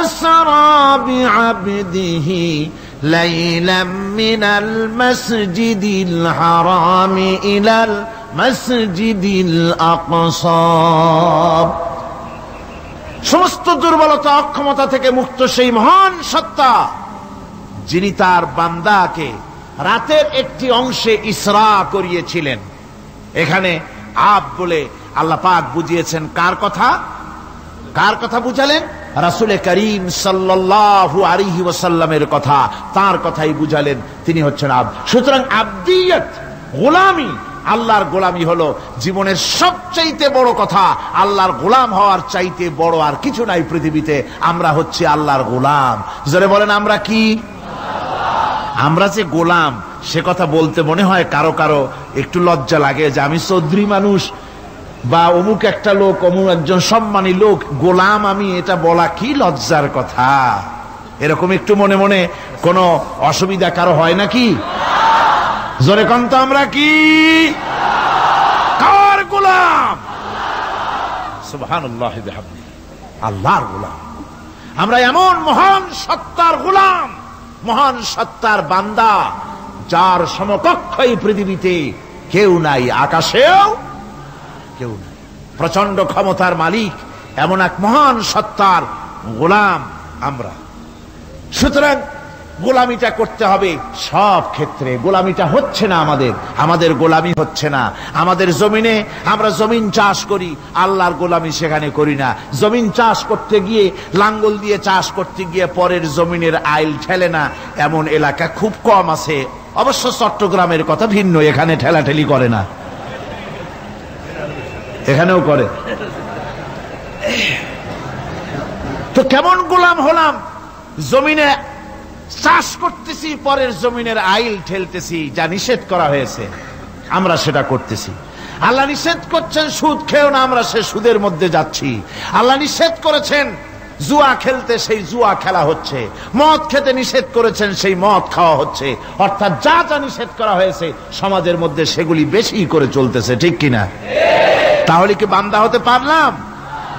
S1: আসরা বিআবদিহি লাইলাম মিনাল মাসজিদিল হারামি ইলাল মাসজিদিল আকসা। সমস্ত দুর্বলতা, অক্ষমতা থেকে মুক্ত সেই মহান সত্তা যিনি তার বান্দাকে রাতের একটি অংশে ইসরা করিয়েছিলেন। এখানে আব বলে আল্লাহ পাক বুঝিয়েছেন কার কথা? কার কথা বুঝালেন? রাসূল করিম সাল্লাল্লাহু আলাইহি ওয়াসাল্লামের কথা, তার কথাই বুঝালেন। তিনি হচ্ছেন আব্দ। সুতরাং আব্দিয়ত, গোলামি, আল্লাহর গোলামি হলো জীবনের সবচাইতে বড় কথা। আল্লাহর গোলাম হওয়ার চাইতে বড় আর কিছু নাই পৃথিবীতে। আমরা হচ্ছে আল্লাহর গোলাম। জোরে বলেন, আমরা কি? আমরা যে গোলাম, সে কথা বলতে মনে হয় কারো কারো একটু লজ্জা লাগে যে আমি চৌধুরী মানুষ বা অমুক একটা লোক, অমুক একজন সম্মানী লোক, গোলাম আমি, এটা বলা কি লজ্জার কথা। এরকম একটু মনে মনে কোনো অসুবিধা কারো হয় নাকি? জোরে কোন তো আমরা কি? কার গোলাম? সুবহানাল্লাহ বিহামদিহি, আল্লাহর গোলাম। আমরা এমন মহান সত্তার গোলাম, মহান সত্তার বান্দা যার সমকক্ষ এই পৃথিবীতে কেউ নাই, আকাশেও কেউ নাই। প্রচন্ড ক্ষমতার মালিক এমন এক মহান সত্তার গোলাম আমরা। সুতরাং গোলামিটা করতে হবে সব ক্ষেত্রে। গোলামিটা হচ্ছে না আমাদের গোলামি হচ্ছে না। আমাদের জমিনে আমরা জমিন চাষ করি, আল্লাহর গোলামি সেখানে করি না। জমিন চাষ করতে গিয়ে, লাঙ্গল দিয়ে চাষ করতে গিয়ে পরের জমিনের আইল ঠেলে না, এমন এলাকা খুব কম আছে। অবশ্য চট্টগ্রামের কথা ভিন্ন, এখানে ঠেলাঠেলি করে না, এখানেও করে। তো কেমন গোলাম হলাম? জমিনে চাষ করতেছি, পরের জমিনের আইল ঠেলতেছি, যা নিষেধ করা হয়েছে আমরা সেটা করতেছি। আল্লাহ নিষেধ করছেন সুদ খেও না, আমরা সে সুদের মধ্যে যাচ্ছি। আল্লাহ নিষেধ করেছেন জুয়া খেলতে, সেই জুয়া খেলা হচ্ছে। মদ খেতে নিষেধ করেছেন, সেই মদ খাওয়া হচ্ছে। অর্থাৎ যা যা নিষেধ করা হয়েছে সমাজের মধ্যে সেগুলি বেশি করে চলতেছে, ঠিক কিনা? তাহলে কি বান্দা হতে পারলাম?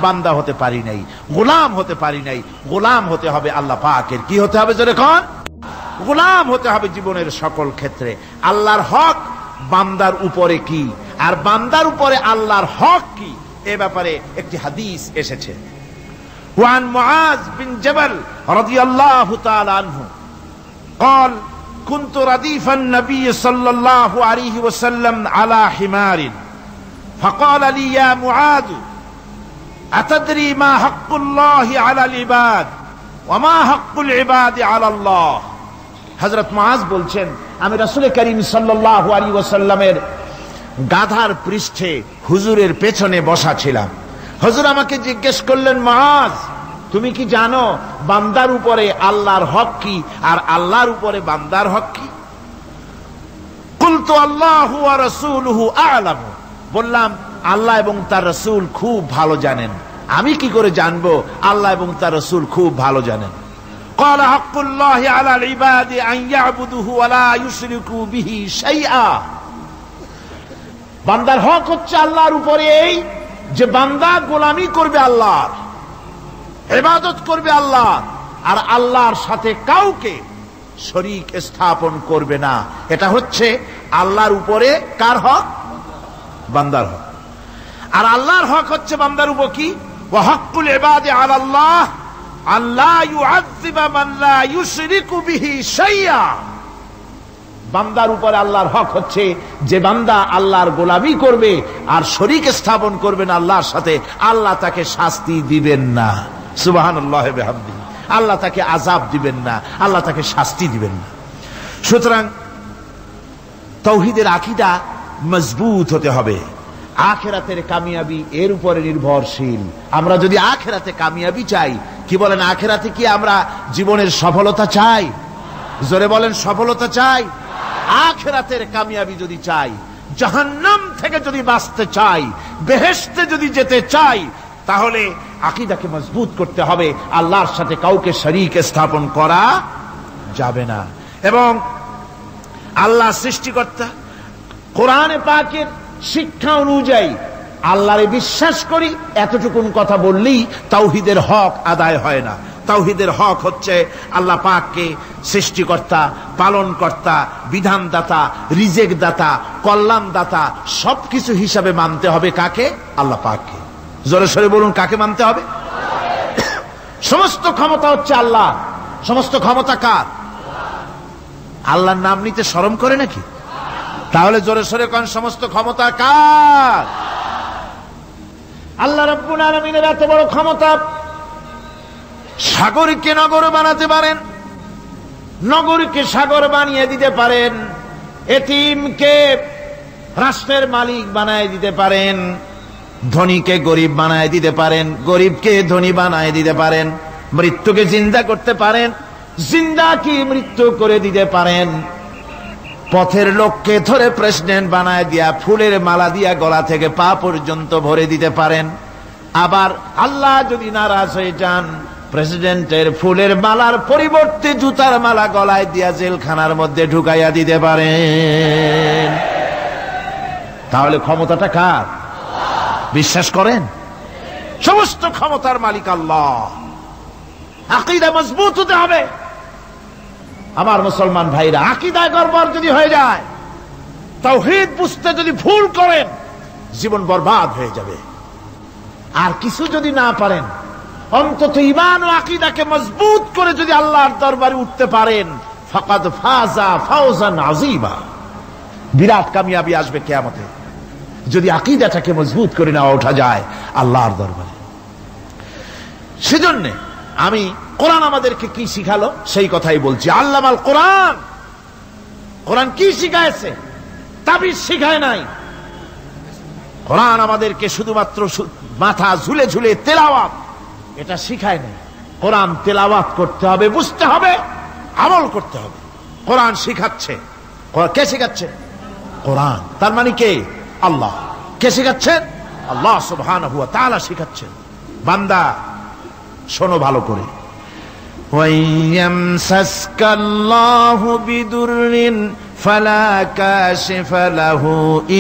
S1: বান্দা হতে পারি নাই, গোলাম হতে পারি নাই। গোলাম হতে হবে আল্লাহ পাকের। কি হতে হবে জোরে কোন? গোলাম হতে হবে জীবনের সকল ক্ষেত্রে। আল্লাহর হক বান্দার উপরে কি, আর বান্দার উপরে আল্লাহর হক কি, এ ব্যাপারে একটি হাদিস এসেছে। ওয়ান মুআজ বিন জাবাল রাদিয়াল্লাহু তাআলা আনহু قال كنت رديف النبي صلى الله عليه وسلم على حمار فقال لي يا معاذ أتدري ما حق الله على العباد وما حق العباد على الله। হযরত মুআজ বলছেন, আমি রাসূল করিম সাল্লাল্লাহু আলাইহি ওয়াসাল্লামের গাধার পৃষ্ঠে হুজুরের পেছনে বসা ছিলাম। হুজুর আমাকে জিজ্ঞেস করলেন, মুআজ তুমি কি জানো বান্দার উপরে আল্লাহর হক কি আর আল্লাহর উপরে বান্দার হক কি? কুলতু আল্লাহু ওয়া রাসূলুহু আ'লামু, বললাম আল্লাহ এবং তার রাসূল খুব ভালো জানেন। আমি কি করে জানবো? আল্লাহ এবং তার রাসূল খুব ভালো জানেন। ক্বালা হাক্কুল্লাহি আলাল ইবাদি আন ইয়াবুদুহু ওয়া লা ইউশরিকু বিহি শাইআ, বান্দার হক হচ্ছে আল্লাহর উপরে এই যে বান্দা গোলামি করবে আল্লাহর, ইবাদত করবে আল্লাহ, আর আল্লাহর সাথে কাউকে শরীক স্থাপন করবে না। এটা হচ্ছে আল্লাহর উপরে কার হক? বান্দার হক। আর আল্লাহর হক হচ্ছে বান্দার উপর কি? ওয়া হাক্কুল ইবাদি আলাল্লাহ আল্লা ইউআযযিবা মান লা ইউশরিকু বিহি শাইআ, বান্দার উপরে আল্লাহর হক হচ্ছে যে বান্দা আল্লাহর গোলামি করবে আর শরীক স্থাপন করবে না আল্লাহর সাথে, আল্লাহ তাকে শাস্তি দিবেন না। সুবহানাল্লাহ ওয়া বিহামদিহি, আল্লাহ তাকে আযাব দিবেন না, আল্লাহ তাকে শাস্তি দিবেন না। সুতরাং তাওহীদের আকীদা মজবুত হতে হবে। আখিরাতের কামিয়াবি এর উপরে নির্ভরশীল। আমরা যদি আখিরাতে কামিয়াবি চাই, কি বলেন, আখিরাতে কি আমরা জীবনের সফলতা চাই? জোরে বলেন, সফলতা চাই। আখিরাতের কামিয়াবি যদি চাই, জাহান্নাম থেকে যদি বাঁচতে চাই, বেহেশতে যদি যেতে চাই, তাহলে আকীদাকে মজবুত করতে হবে। আল্লাহর সাথে কাউকে শরীক স্থাপন করা যাবে না। এবং আল্লাহ সৃষ্টিকর্তা, কোরআনে পাকের শিক্ষা অনুযায়ী আল্লাহরে বিশ্বাস করি, এতটুকুন কথা বললেই তাওহীদের হক আদায় হয় না। তাওহীদের হক হচ্ছে আল্লাহ পাককে সৃষ্টিকর্তা, পালনকর্তা, বিধানদাতা, রিজেক দাতা, কল্যাণ দাতা সবকিছু হিসাবে মানতে হবে। কাকে? আল্লাহ পাককে। জোরে সরে বলুন, কাকে মানতে হবে? সমস্ত ক্ষমতা হচ্ছে আল্লাহ। সমস্ত ক্ষমতা কার? আল্লাহর নাম নিতে শরম করে নাকি? তাহলে জোরে সরে কোন সমস্ত ক্ষমতা কার? আল্লাহ রাব্বুল আলামিনের এত বড় ক্ষমতা, সাগরকে নগর বানাতে পারেন, নগরকে সাগর বানিয়ে দিতে পারেন, এতিমকে রাষ্ট্রের মালিক বানায় দিতে পারেন, ধনীকে গরিব বানায় দিতে পারেন, গরিবকে ধনী বানায় দিতে পারেন, মৃত্যুকে জিন্দা করতে পারেন, জিন্দাকে মৃত্যু করে দিতে পারেন, পথের লোককে ধরে প্রেসিডেন্ট বানায় দিয়া ফুলের মালা দিয়া গলা থেকে পা পর্যন্ত ভরে দিতে পারেন। আবার আল্লাহ যদি নারাজ হয়ে যান, প্রেসিডেন্টের ফুলের মালার পরিবর্তে জুতার মালা গলায় দিয়া জেলখানার মধ্যে ঢুকাইয়া দিতে পারেন। তাহলে ক্ষমতাটা কার? বিশ্বাস করেন? সমস্ত ক্ষমতার মালিক আল্লাহ। আকীদা মজবুত হতে হবে। আমার মুসলমান ভাইরা, আকীদায় গড়বড় যদি হয়ে যায়, তাওহীদ বুঝতে যদি ভুল করেন, জীবন বরবাদ হয়ে যাবে। আর কিছু যদি না পারেন, অন্তত ঈমান ও আকীদাকে মজবুত করে যদি আল্লাহর দরবারে উঠতে পারেন, ফাকাদ ফাজা ফাওজান আযীমা, বিরাট কামিয়াবি আসবে কিয়ামতে। যদি আকীদাটাকে মজবুত করে না ওঠা যায় আল্লাহর দরবারে। সেজন্য আমি কোরআন আমাদেরকে কি শিখালো সেই কথাই বলছি। আল্লামাল কোরআন, কোরআন কি শিখায়ছে? তাবিজ শিখায় নাই। কোরআন আমাদেরকে শুধুমাত্র মাথা ঝুলে ঝুলে তেলাওয়াত, এটা শিখায় নাই। কোরআন তেলাওয়াত করতে হবে, বুঝতে হবে, আমল করতে হবে। কোরআন শিখাচ্ছে। কে শিখাচ্ছে? কোরআন। তার মানে কে? আল্লাহ। কে শিখাচ্ছেন? আল্লাহ সুবহানাহু ওয়া তাআলা শিখাচ্ছেন। বান্দা শোনো ভালো করে। ওয়াইয়ামসাসকাল্লাহু বিদুররিন ফালা কাশিফা লাহু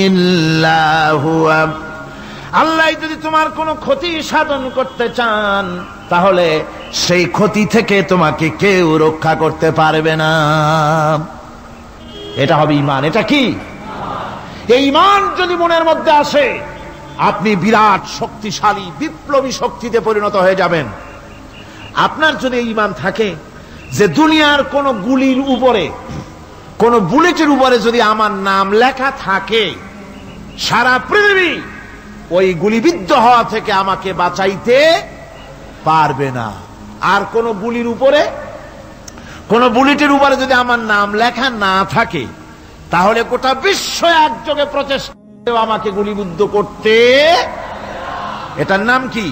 S1: ইল্লা হুয়া, আল্লাহ যদি তোমার কোনো ক্ষতি সাধন করতে চান, তাহলে সেই ক্ষতি থেকে তোমাকে কেউ রক্ষা করতে পারবে না। এটা হবে ঈমান। এটা কি? এই ঈমান যদি মনের মধ্যে আসে, আপনি বিরাট শক্তিশালী বিপ্লবী শক্তিতে পরিণত হয়ে যাবেন। আপনার যদি ঈমান থাকে যে দুনিয়ার কোন গুলির উপরে, কোন বুলেটের উপরে যদি আমার নাম লেখা থাকে, সারা পৃথিবী ওই গুলিবিদ্ধ হওয়া থেকে আমাকে বাঁচাইতে পারবে না। আর কোন গুলির উপরে, কোন বুলেটের উপরে যদি আমার নাম লেখা না থাকে, তাহলে গোটা বিশ্ব একযোগে প্রচেষ্টা আমাকে গুলিবিদ্ধ করতে, এটার নাম কি?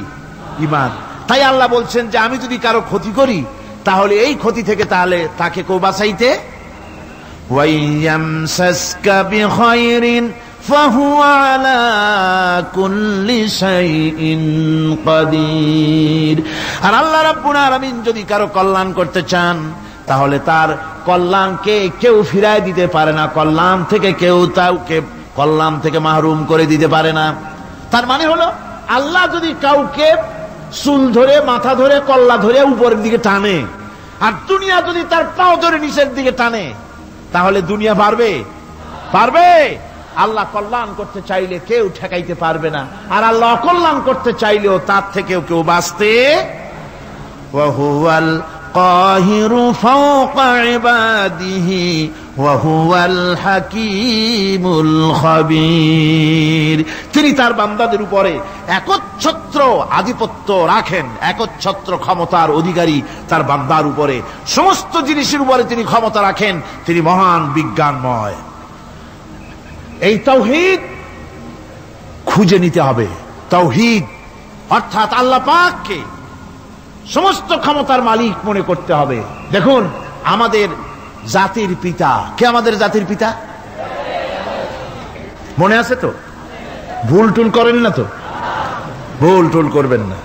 S1: ঈমান। তাই আল্লাহ বলছেন যে আমি যদি কারো ক্ষতি করি তাহলে এই ক্ষতি থেকে তাহলে তাকে কেউ বাঁচাইতে। ওয়াইয়ামসাসকা বিখাইরিন ফাহুয়া আলা কুল্লি শাইইন কাদির। আর আল্লাহ রাব্বুল আলামিন যদি কারো কল্যাণ করতে চান তাহলে তার কল্যাণকে কেউ ফিরায় দিতে পারে না, কল্যাণ থেকে কেউ তাকে কল্যাণ থেকে মাহরুম করে দিতে পারে না। তার মানে হলো আল্লাহ যদি কাউকে চুল ধরে, মাথা ধরে, কল্লা ধরে উপরের দিকে টানে, আর দুনিয়া যদি তার পাও ধরে নিচের দিকে টানে, তাহলে দুনিয়া পারবে? পারবে? আল্লাহ কল্যাণ করতে চাইলে কেউ ঠেকাইতে পারবে না, আর আল্লাহ অকল্যাণ করতে চাইলেও তার থেকেও কেউ বাঁচতে। ওয়া হুয়াল কাহিরু ফাওকা ইবাদিহি ওয়া হুয়াল হাকীমুল খাবীর। তিনি তার বান্দাদের উপরে একচ্ছত্র আধিপত্য রাখেন, একচ্ছত্র ক্ষমতার অধিকারী তার বান্দার উপরে, সমস্ত জিনিসের উপরে তিনি ক্ষমতা রাখেন, তিনি মহান বিজ্ঞানময়। এই তাওহীদ খুঁজে নিতে হবে। তাওহীদ অর্থাৎ আল্লাহ পাককে সমস্ত ক্ষমতার মালিক মনে করতে হবে। দেখুন আমাদের জাতির পিতা কে? আমাদের জাতির পিতা মনে আছে তো? ভুল টুল করেন না তো? ভুল টুল করবেন না।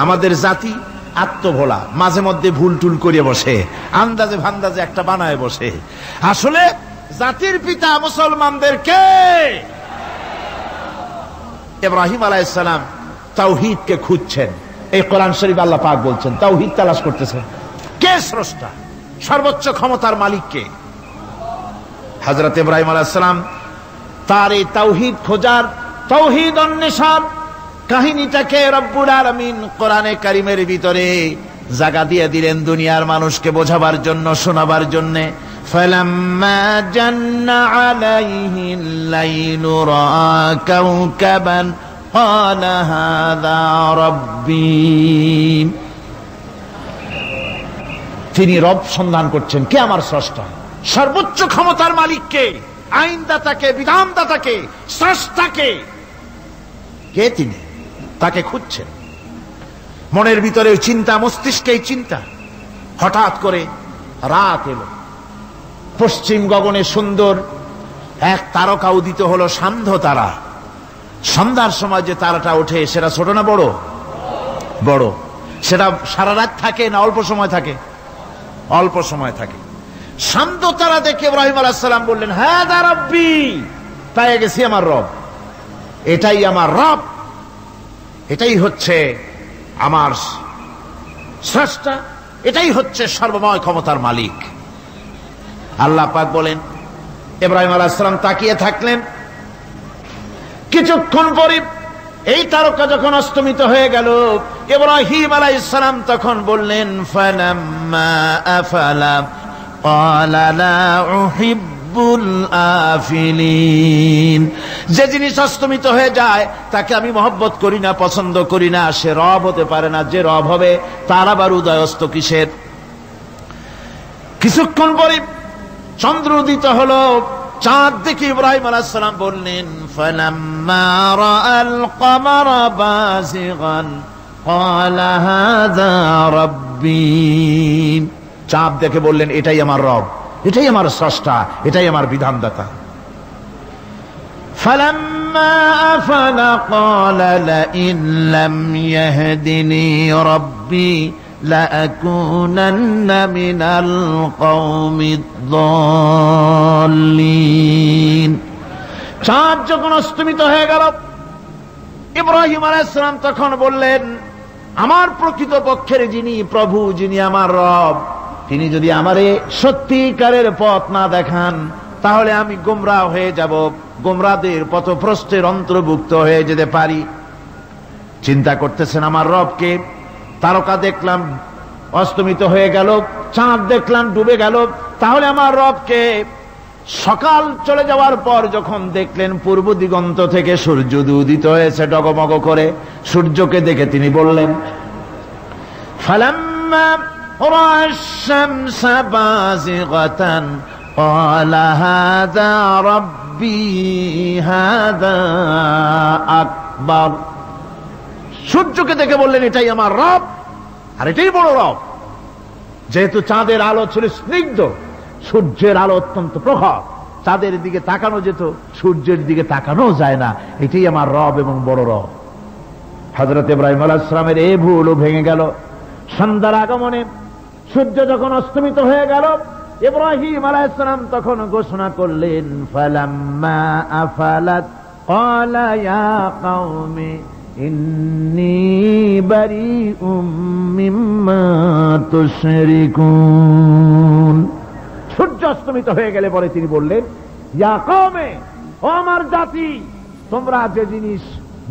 S1: আমাদের জাতি আত্মভোলা, মাঝে মধ্যে ভুল টুল করিয়ে বসে, আন্দাজে ভান্দাজে একটা বানায় বসে। আসলে জাতির পিতা মুসলমানদের কে? ইব্রাহিম আলাইহিস সালাম তাওহীদকে খুঁজছেন। এই কোরআন শরীফ আল্লাহ পাক বলছেন তাওহীদ তালাশ করতেছেন। কে স্রষ্টা? সর্বোচ্চ ক্ষমতার মালিক কে? হযরত ইব্রাহিম আলাইহিস সালাম তার এই তাওহীদ খোঁজার, তাওহীদ অন্বেষণ কাহিনীটাকে রব্বুল আলামিন কোরআনে কারীমের ভিতরে জায়গা দিয়ে দিলেন দুনিয়ার মানুষকে বোঝাবার জন্য, শোনাবার জন্য। ফালাম্মা জান্না আলাইহিল লাইলু রাআ কাওকাবান ক্বালা হাযা রাব্বী। তিনি রব সন্ধান করছেন, কে আমার স্রষ্টা? সর্বোচ্চ ক্ষমতার মালিককে, আইনদাতাকে, বিধানদাতাকে, স্রষ্টাকে, কে তিনি? তাকে খুঁজছেন। মনের ভিতরে চিন্তা, মস্তিষ্কে চিন্তা। হঠাৎ করে রাত এলো, পশ্চিম গগনে সুন্দর এক তারকা উদিত হলো, সান্ধ্য তারা। সন্ধ্যার সময় যে তারাটা ওঠে সেটা ছোট না বড়? বড়। সেটা সারা রাত থাকে না অল্প সময় থাকে? অল্প সময় থাকে। শান্ত তারা দেখে ইব্রাহিম আলাইহিস সালাম বললেন, হাযা রাব্বী, পেয়ে গেছি আমার রব, এটাই আমার রব, এটাই হচ্ছে আমার স্রষ্টা, এটাই হচ্ছে সর্বময় ক্ষমতার মালিক। আল্লাহ পাক বলেন, ইব্রাহিম আলাইহিস সালাম তাকিয়ে থাকলেন। কিছুক্ষণ পরে এই তারকা যখন অস্তমিত হয়ে গেল, ইব্রাহিম আলাইহিস সালাম তখন বললেন, ফালাম্মা আফালা ক্বালা লা উহিব্বুল আফিলিন। যে জিনিস অস্তমিত হয়ে যায় তাকে আমি মহব্বত করি না, পছন্দ করি না, সে রব হতে পারে না। যে রব হবে তার আবার উদয়স্ত কিসের? কিছুক্ষণ পরে চন্দ্র উদিত হলো, চাঁদ দেখে ইব্রাহিম আলাইহিস সালাম বললেন, ফালাম্মা রাআল কমারা বাযিগান ক্বালা হাযা রাব্বী। চাঁদ দেখে বললেন, এটাই আমার রব, এটাই আমার স্রষ্টা, এটাই আমার বিধানদাতা। ফালাম্মা আফালা ক্বালা লাইন লাম ইয়াহদিনি রাব্বী লাআকুনান্না মিনাল কওমিদ দাল্লিন। চাঁদ যখন অস্তমিত হয়ে গেল, ইব্রাহিম আলাইহিস সালাম তখন বললেন, আমার প্রকৃত পক্ষের যিনি প্রভু, যিনি আমার রব, তিনি যদি আমারে সত্যিকারের পথ না দেখান তাহলে আমি গোমরাহ হয়ে যাব, গোমরাহদের পথভ্রষ্টের অন্তর্ভুক্ত হয়ে যেতে পারি। চিন্তা করতেছেন আমার রবকে। তারকা দেখলাম অস্তমিত হয়ে গেল, চাঁদ দেখলাম ডুবে গেল, তাহলে আমার রবকে। সকাল চলে যাওয়ার পর যখন দেখলেন পূর্ব দিগন্ত থেকে সূর্য উদিত হয়েছে ডগমগ করে, সূর্যকে দেখে তিনি বললেন, ফালাম্মা রাআ আশ-শামসা বাযিগাতান قال هذا ربي هذا আকবার। সূর্যকে দেখে বললেন এটাই আমার রব, আর এটাই বড় রব। যেহেতু চাঁদের আলো ছিল স্নিগ্ধ, সূর্যের আলো অত্যন্ত প্রখর, চাঁদের দিকে তাকানো যেত, সূর্যের দিকে তাকানো যায় না। এটাই আমার রব এবং বড় রব। হযরত ইব্রাহিম আলাইহিস সালামের এই ভুলও ভেঙে গেল। সন্ধ্যার আগমনে সূর্য যখন অস্তমিত হয়ে গেল, ইব্রাহিম আলাইহিস সালাম তখন ঘোষণা করলেন, ফালাম্মা আফালাত ক্বালা ইয়া কওমি ইন্নী বারিউম মিম্মা তুশরিকুন। সূর্য অস্তমিত হয়ে গেলে পরে তিনি বললেন, ইয়া কওমে, ও আমার জাতি, তোমরা যে জিনিস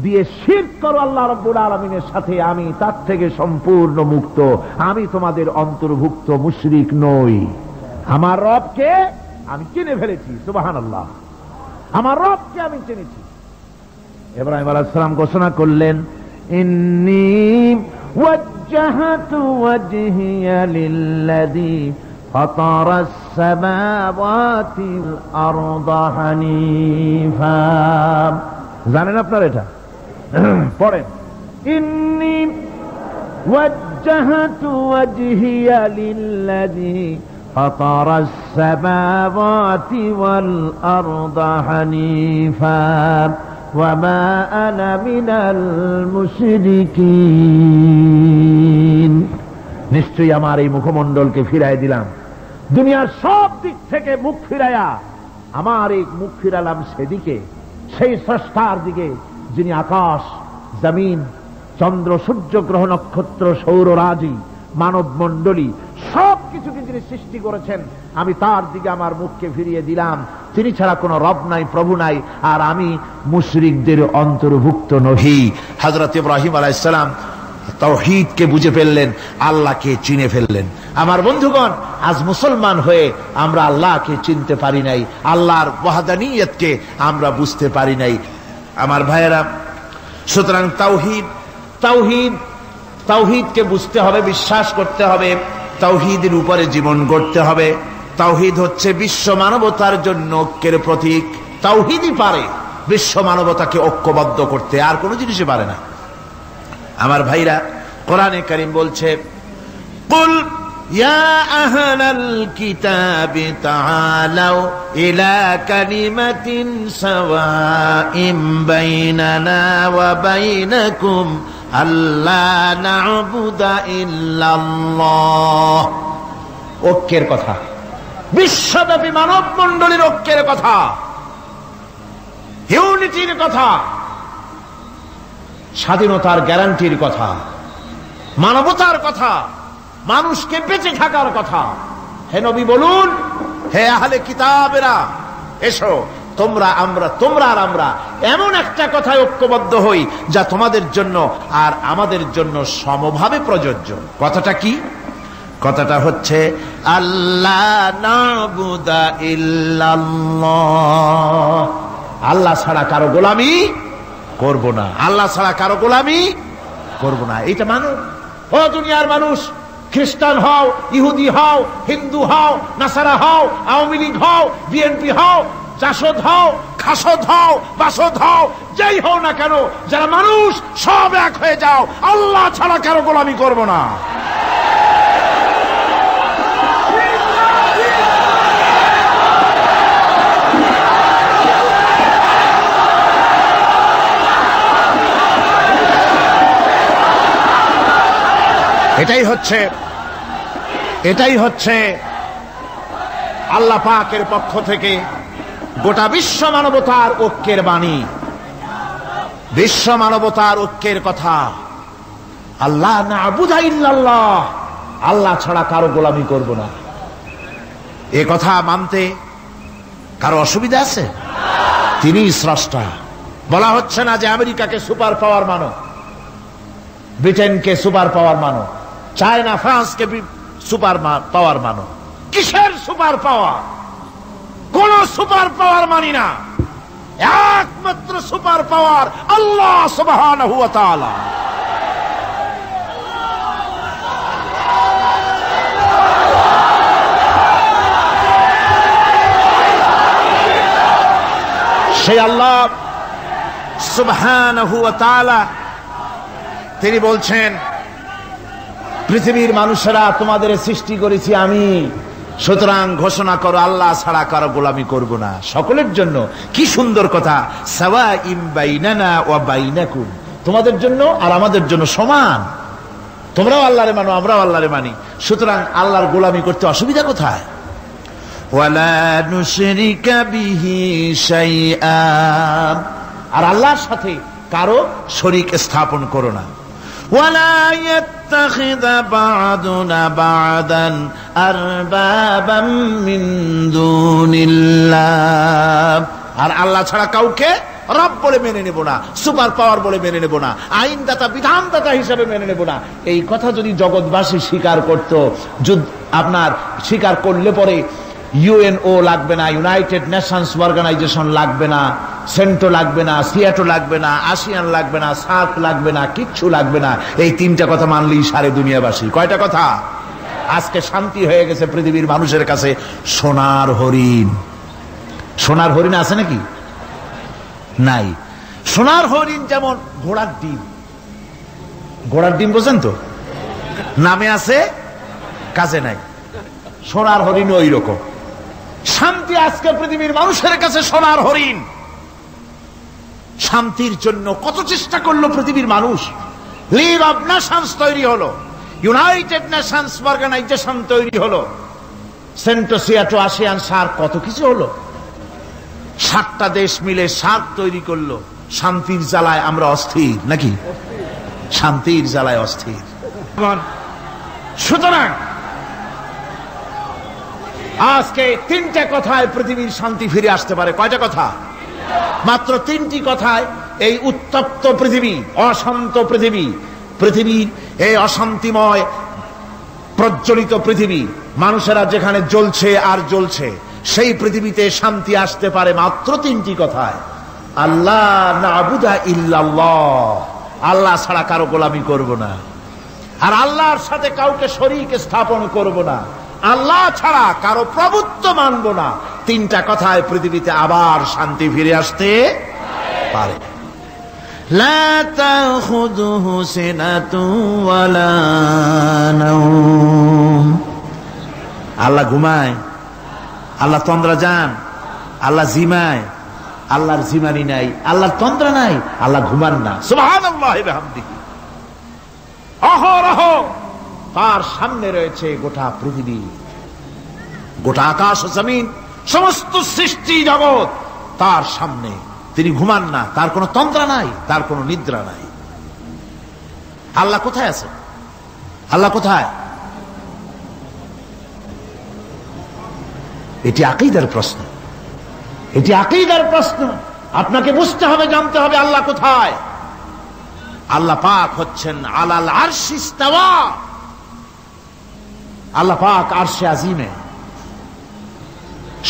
S1: দিয়ে শিরক করো আল্লাহ রাব্বুল আলামিনের সাথে, আমি তার থেকে সম্পূর্ণ মুক্ত। আমি তোমাদের অন্তর্ভুক্ত মুশরিক নই। আমার রবকে আমি চিনে ফেলেছি। সুবহানাল্লাহ, আমার রবকে আমি চিনেছি। ইব্রাহিম আলাইহিস সালাম ঘোষণা করলেন, ইন্নী ওয়াজ্জাহতু ওয়াজহিয়া লিল্লাযী ফাতারাস সামাওয়াতিল আরদা হানিফা। জানেন আপনারা এটা? পড়েন, ইন্নী ওয়াজ্জাহতু ওয়াজহিয়া লিল্লাযী ফাতারাস সামাওয়াতি ওয়াল আরদা হানিফা ওয়া মা আনা মিনাল মুশরিকিন। নিশ্চয়ই আমার এই মুখমণ্ডলকে ফিরাই দিলাম, দুনিয়ার সব দিক থেকে মুখ ফিরাইয়া আমার এই মুখ ফিরালাম সেদিকে, সেই স্রষ্টার দিকে যিনি আকাশ, জমিন, চন্দ্র, সূর্য, গ্রহ, নক্ষত্র, সৌররাজি, মানব মণ্ডলী সবকিছুকে যিনি সৃষ্টি করেছেন, আমি তার দিকে আমার মুখকে ফিরিয়ে দিলাম। তিনি ছাড়া কোনো রব নাই, প্রভু নাই, আর আমি মুশরিকদের অন্তর্ভুক্ত নহি। হযরত ইব্রাহিম আলাইহিস সালাম তাওহীদকে বুঝে ফেললেন, আল্লাহকে চিনে ফেললেন। আমার বন্ধুগণ, আজ মুসলমান হয়ে আমরা আল্লাহকে চিনতে পারি নাই, আল্লাহর ওয়াহদানিয়তকে আমরা বুঝতে পারি নাই। আমার ভাইয়েরা, সুতরাং তাওহীদকে বুঝতে হবে, বিশ্বাস করতে হবে, তাওহীদের উপরে জীবন গড়তে হবে। তাওহীদ হচ্ছে বিশ্ব মানবতার জন্য ঐক্যের প্রতীক। তাওহীদই পারে বিশ্ব মানবতাকে ঐক্যবদ্ধ করতে, আর কোনো জিনিসই পারে না। আমার ভাইরা, কোরআনে কারীম বলছে, কুল ইয়া আহলাল কিতাবি তাআলাউ ইলা কালিমাতিন সাওয়াইন বাইনানা ওয়া বাইনাকুম আল্লা না'বুদা ইল্লাল্লাহ। ঐক্যের কথা, বিশ্বব্যাপী মানব মণ্ডলীর ঐক্যের কথা, ইউনিটির কথা, স্বাধীনতার গ্যারান্টির কথা, মানবতার কথা, মানুষকে বেঁচে থাকার কথা। হে নবী বলুন, হে আহলে কিতাবেরা, এসো তোমরা আর আমরা এমন একটা কথায় ঐক্যবদ্ধ হই যা তোমাদের জন্য আর আমাদের জন্য সমভাবে প্রযোজ্য। কথাটা কি? কথাটা হচ্ছে আল্লাহ না'বুদা ইল্লাল্লাহ। আল্লাহ ছাড়া কারো গোলামি করব না, আল্লাহ ছাড়া কারো গোলামি করব না। এটা মানো। ও দুনিয়ার মানুষ, খ্রিস্টান হও, ইহুদি হও, হিন্দু হও, নাসারা হও, আওয়ামী লীগ হও, বিএনপি হও, জাসদ হও, খাসদ হও, বাসদ হও, যেই হও না কেন, যারা মানুষ সব এক হয়ে যাও, আল্লাহ ছাড়া কারো গোলামি করব না। এটাই হচ্ছে আল্লাহ পাকের পক্ষ থেকে গোটা বিশ্ব মানবতার ঐক্যের বাণী, বিশ্ব মানবতার ঐক্যের কথা। আল্লাহ না'বুদা ইল্লাল্লাহ, আল্লাহ ছাড়া কারো গোলামি করব না। এ কথা মানতে কারো অসুবিধা আছে? তিনি স্রষ্টা। বলা হচ্ছে না যে আমেরিকাকে সুপার পাওয়ার মানো, ব্রিটেনকে সুপার পাওয়ার মানো, চায়না ফ্রান্সকে সুপার পাওয়ার মানো। কিসের সুপার পাওয়ার? কোন সুপার পাওয়ার মানি না। একমাত্র সুপার পাওয়ার আল্লাহ সুবহানাহু ওয়া তাআলা। সেই আল্লাহ সুবহানাহু ওয়া তাআলা তিনি বলছেন, পৃথিবীর মানুষেরা তোমাদের সৃষ্টি করেছি আমি, সুতরাং ঘোষণা করো আল্লাহ ছাড়া কারো গোলামি করব না, সকলের জন্য। কি সুন্দর কথা, সাওয়াইম বাইনানা ওয়া বাইনাকুম, তোমাদের জন্য আর আমাদের জন্য সমান, তোমরাও আল্লাহরে মানো আমরাও আল্লাহরে মানি, সুতরাং আল্লাহর গোলামি করতে অসুবিধা কোথায়? ওয়ালা নুশরিকা বিহি শাইআ, আর আল্লাহর সাথে কারো শরীক স্থাপন করো না। ওয়ালা ইয়াত্তাখিযা বা'দুনা বা'দান আরবাবাম মিন দুনিল্লাহ, আর আল্লাহ ছাড়া কাউকে রব বলে মেনে নেব না, সুপার পাওয়ার বলে মেনে নেব না, আইনদাতা বিধানদাতা হিসেবে মেনে নেব না। এই কথা যদি জগৎবাসী স্বীকার করত, আপনার স্বীকার করলে পরে ইউএনও লাগবে না, ইউনাইটেড নেশনস অর্গানাইজেশন লাগবে না, সেন্টো লাগবে না, সিয়াটো লাগবে না, আসিয়ান লাগবে না, সার্ক লাগবে না, কিচ্ছু লাগবে না। এই তিনটা কথা মানলেই সারে দুনিয়াবাসী। কয়টা কথা? আজকে শান্তি হয়ে গেছে পৃথিবীর মানুষের কাছে। সোনার হরিণ, সোনার হরিণ আছে নাকি? নাই। সোনার হরিণ যেমন ঘোড়ার ডিম, ঘোড়ার ডিম বোঝেন তো, নামে আছে কাজে নাই, সোনার হরিণ ওই রকম। শান্তি আজকে পৃথিবীর মানুষের কাছে সোনার হরিণ। শান্তির জন্য কত চেষ্টা করলো পৃথিবীর মানুষ, লিগ অব নেশনস তৈরি হলো, ইউনাইটেড নেশনস অর্গানাইজেশন তৈরি হলো, সেন্টো সিয়াটো আসিয়ান সার্ক, কত কিছু হলো। 7টা দেশ মিলে সার্ক তৈরি করলো। শান্তির জ্বালায় আমরা অস্থির নাকি? শান্তির জ্বালায় অস্থির। সুতরাং আজকে 3টে কথায় পৃথিবীর শান্তি ফিরে আসতে পারে। কয়টা কথা? মাত্র 3টি কথায় এই উত্তপ্ত পৃথিবী, অশান্ত পৃথিবী, পৃথিবীর এই অশান্তিময় প্রজ্বলিত পৃথিবী, মানুষেরা যেখানে জ্বলছে আর জ্বলছে, সেই পৃথিবীতে শান্তি আসতে পারে মাত্র 3টি কথায়। আল্লাহ না'বুদা ইল্লাল্লাহ, আল্লাহ ছাড়া কারো গোলামি করব না, আর আল্লাহর সাথে কাউকে শরীক স্থাপন করব না, আল্লাহ ছাড়া কারো প্রভুত্ব মানব না। 3টা কথায় পৃথিবীতে আবার শান্তি ফিরে আসতে পারে। লা তাখুযুহু সিনাতু ওয়ালা নাওম, আল্লাহ ঘুমায়, আল্লাহ তন্দ্রা যান, আল্লাহ জিমায়, আল্লাহর জিমানি নাই, আল্লাহর তন্দ্রা নাই, আল্লাহ ঘুমান না। সুবহানাল্লাহি ওয়া বিহামদিহি। অহরহ তার সামনে রয়েছে গোটা পৃথিবী, গোটা আকাশ জমিন, সমস্ত সৃষ্টি জগৎ তার সামনে। তিনি ঘুমান না, তার কোনো তন্দ্রা নাই, তার কোনো নিদ্রা নাই। আল্লাহ কোথায় আছে? আল্লাহ কোথায়? এটি আকীদার প্রশ্ন, এটি আকীদার প্রশ্ন। আপনাকে বুঝতে হবে, জানতে হবে আল্লাহ কোথায়। আল্লাহ পাক হচ্ছেন আলাল আরশি ইস্তাওয়া, আল্লাহ পাক আরশে আজিমে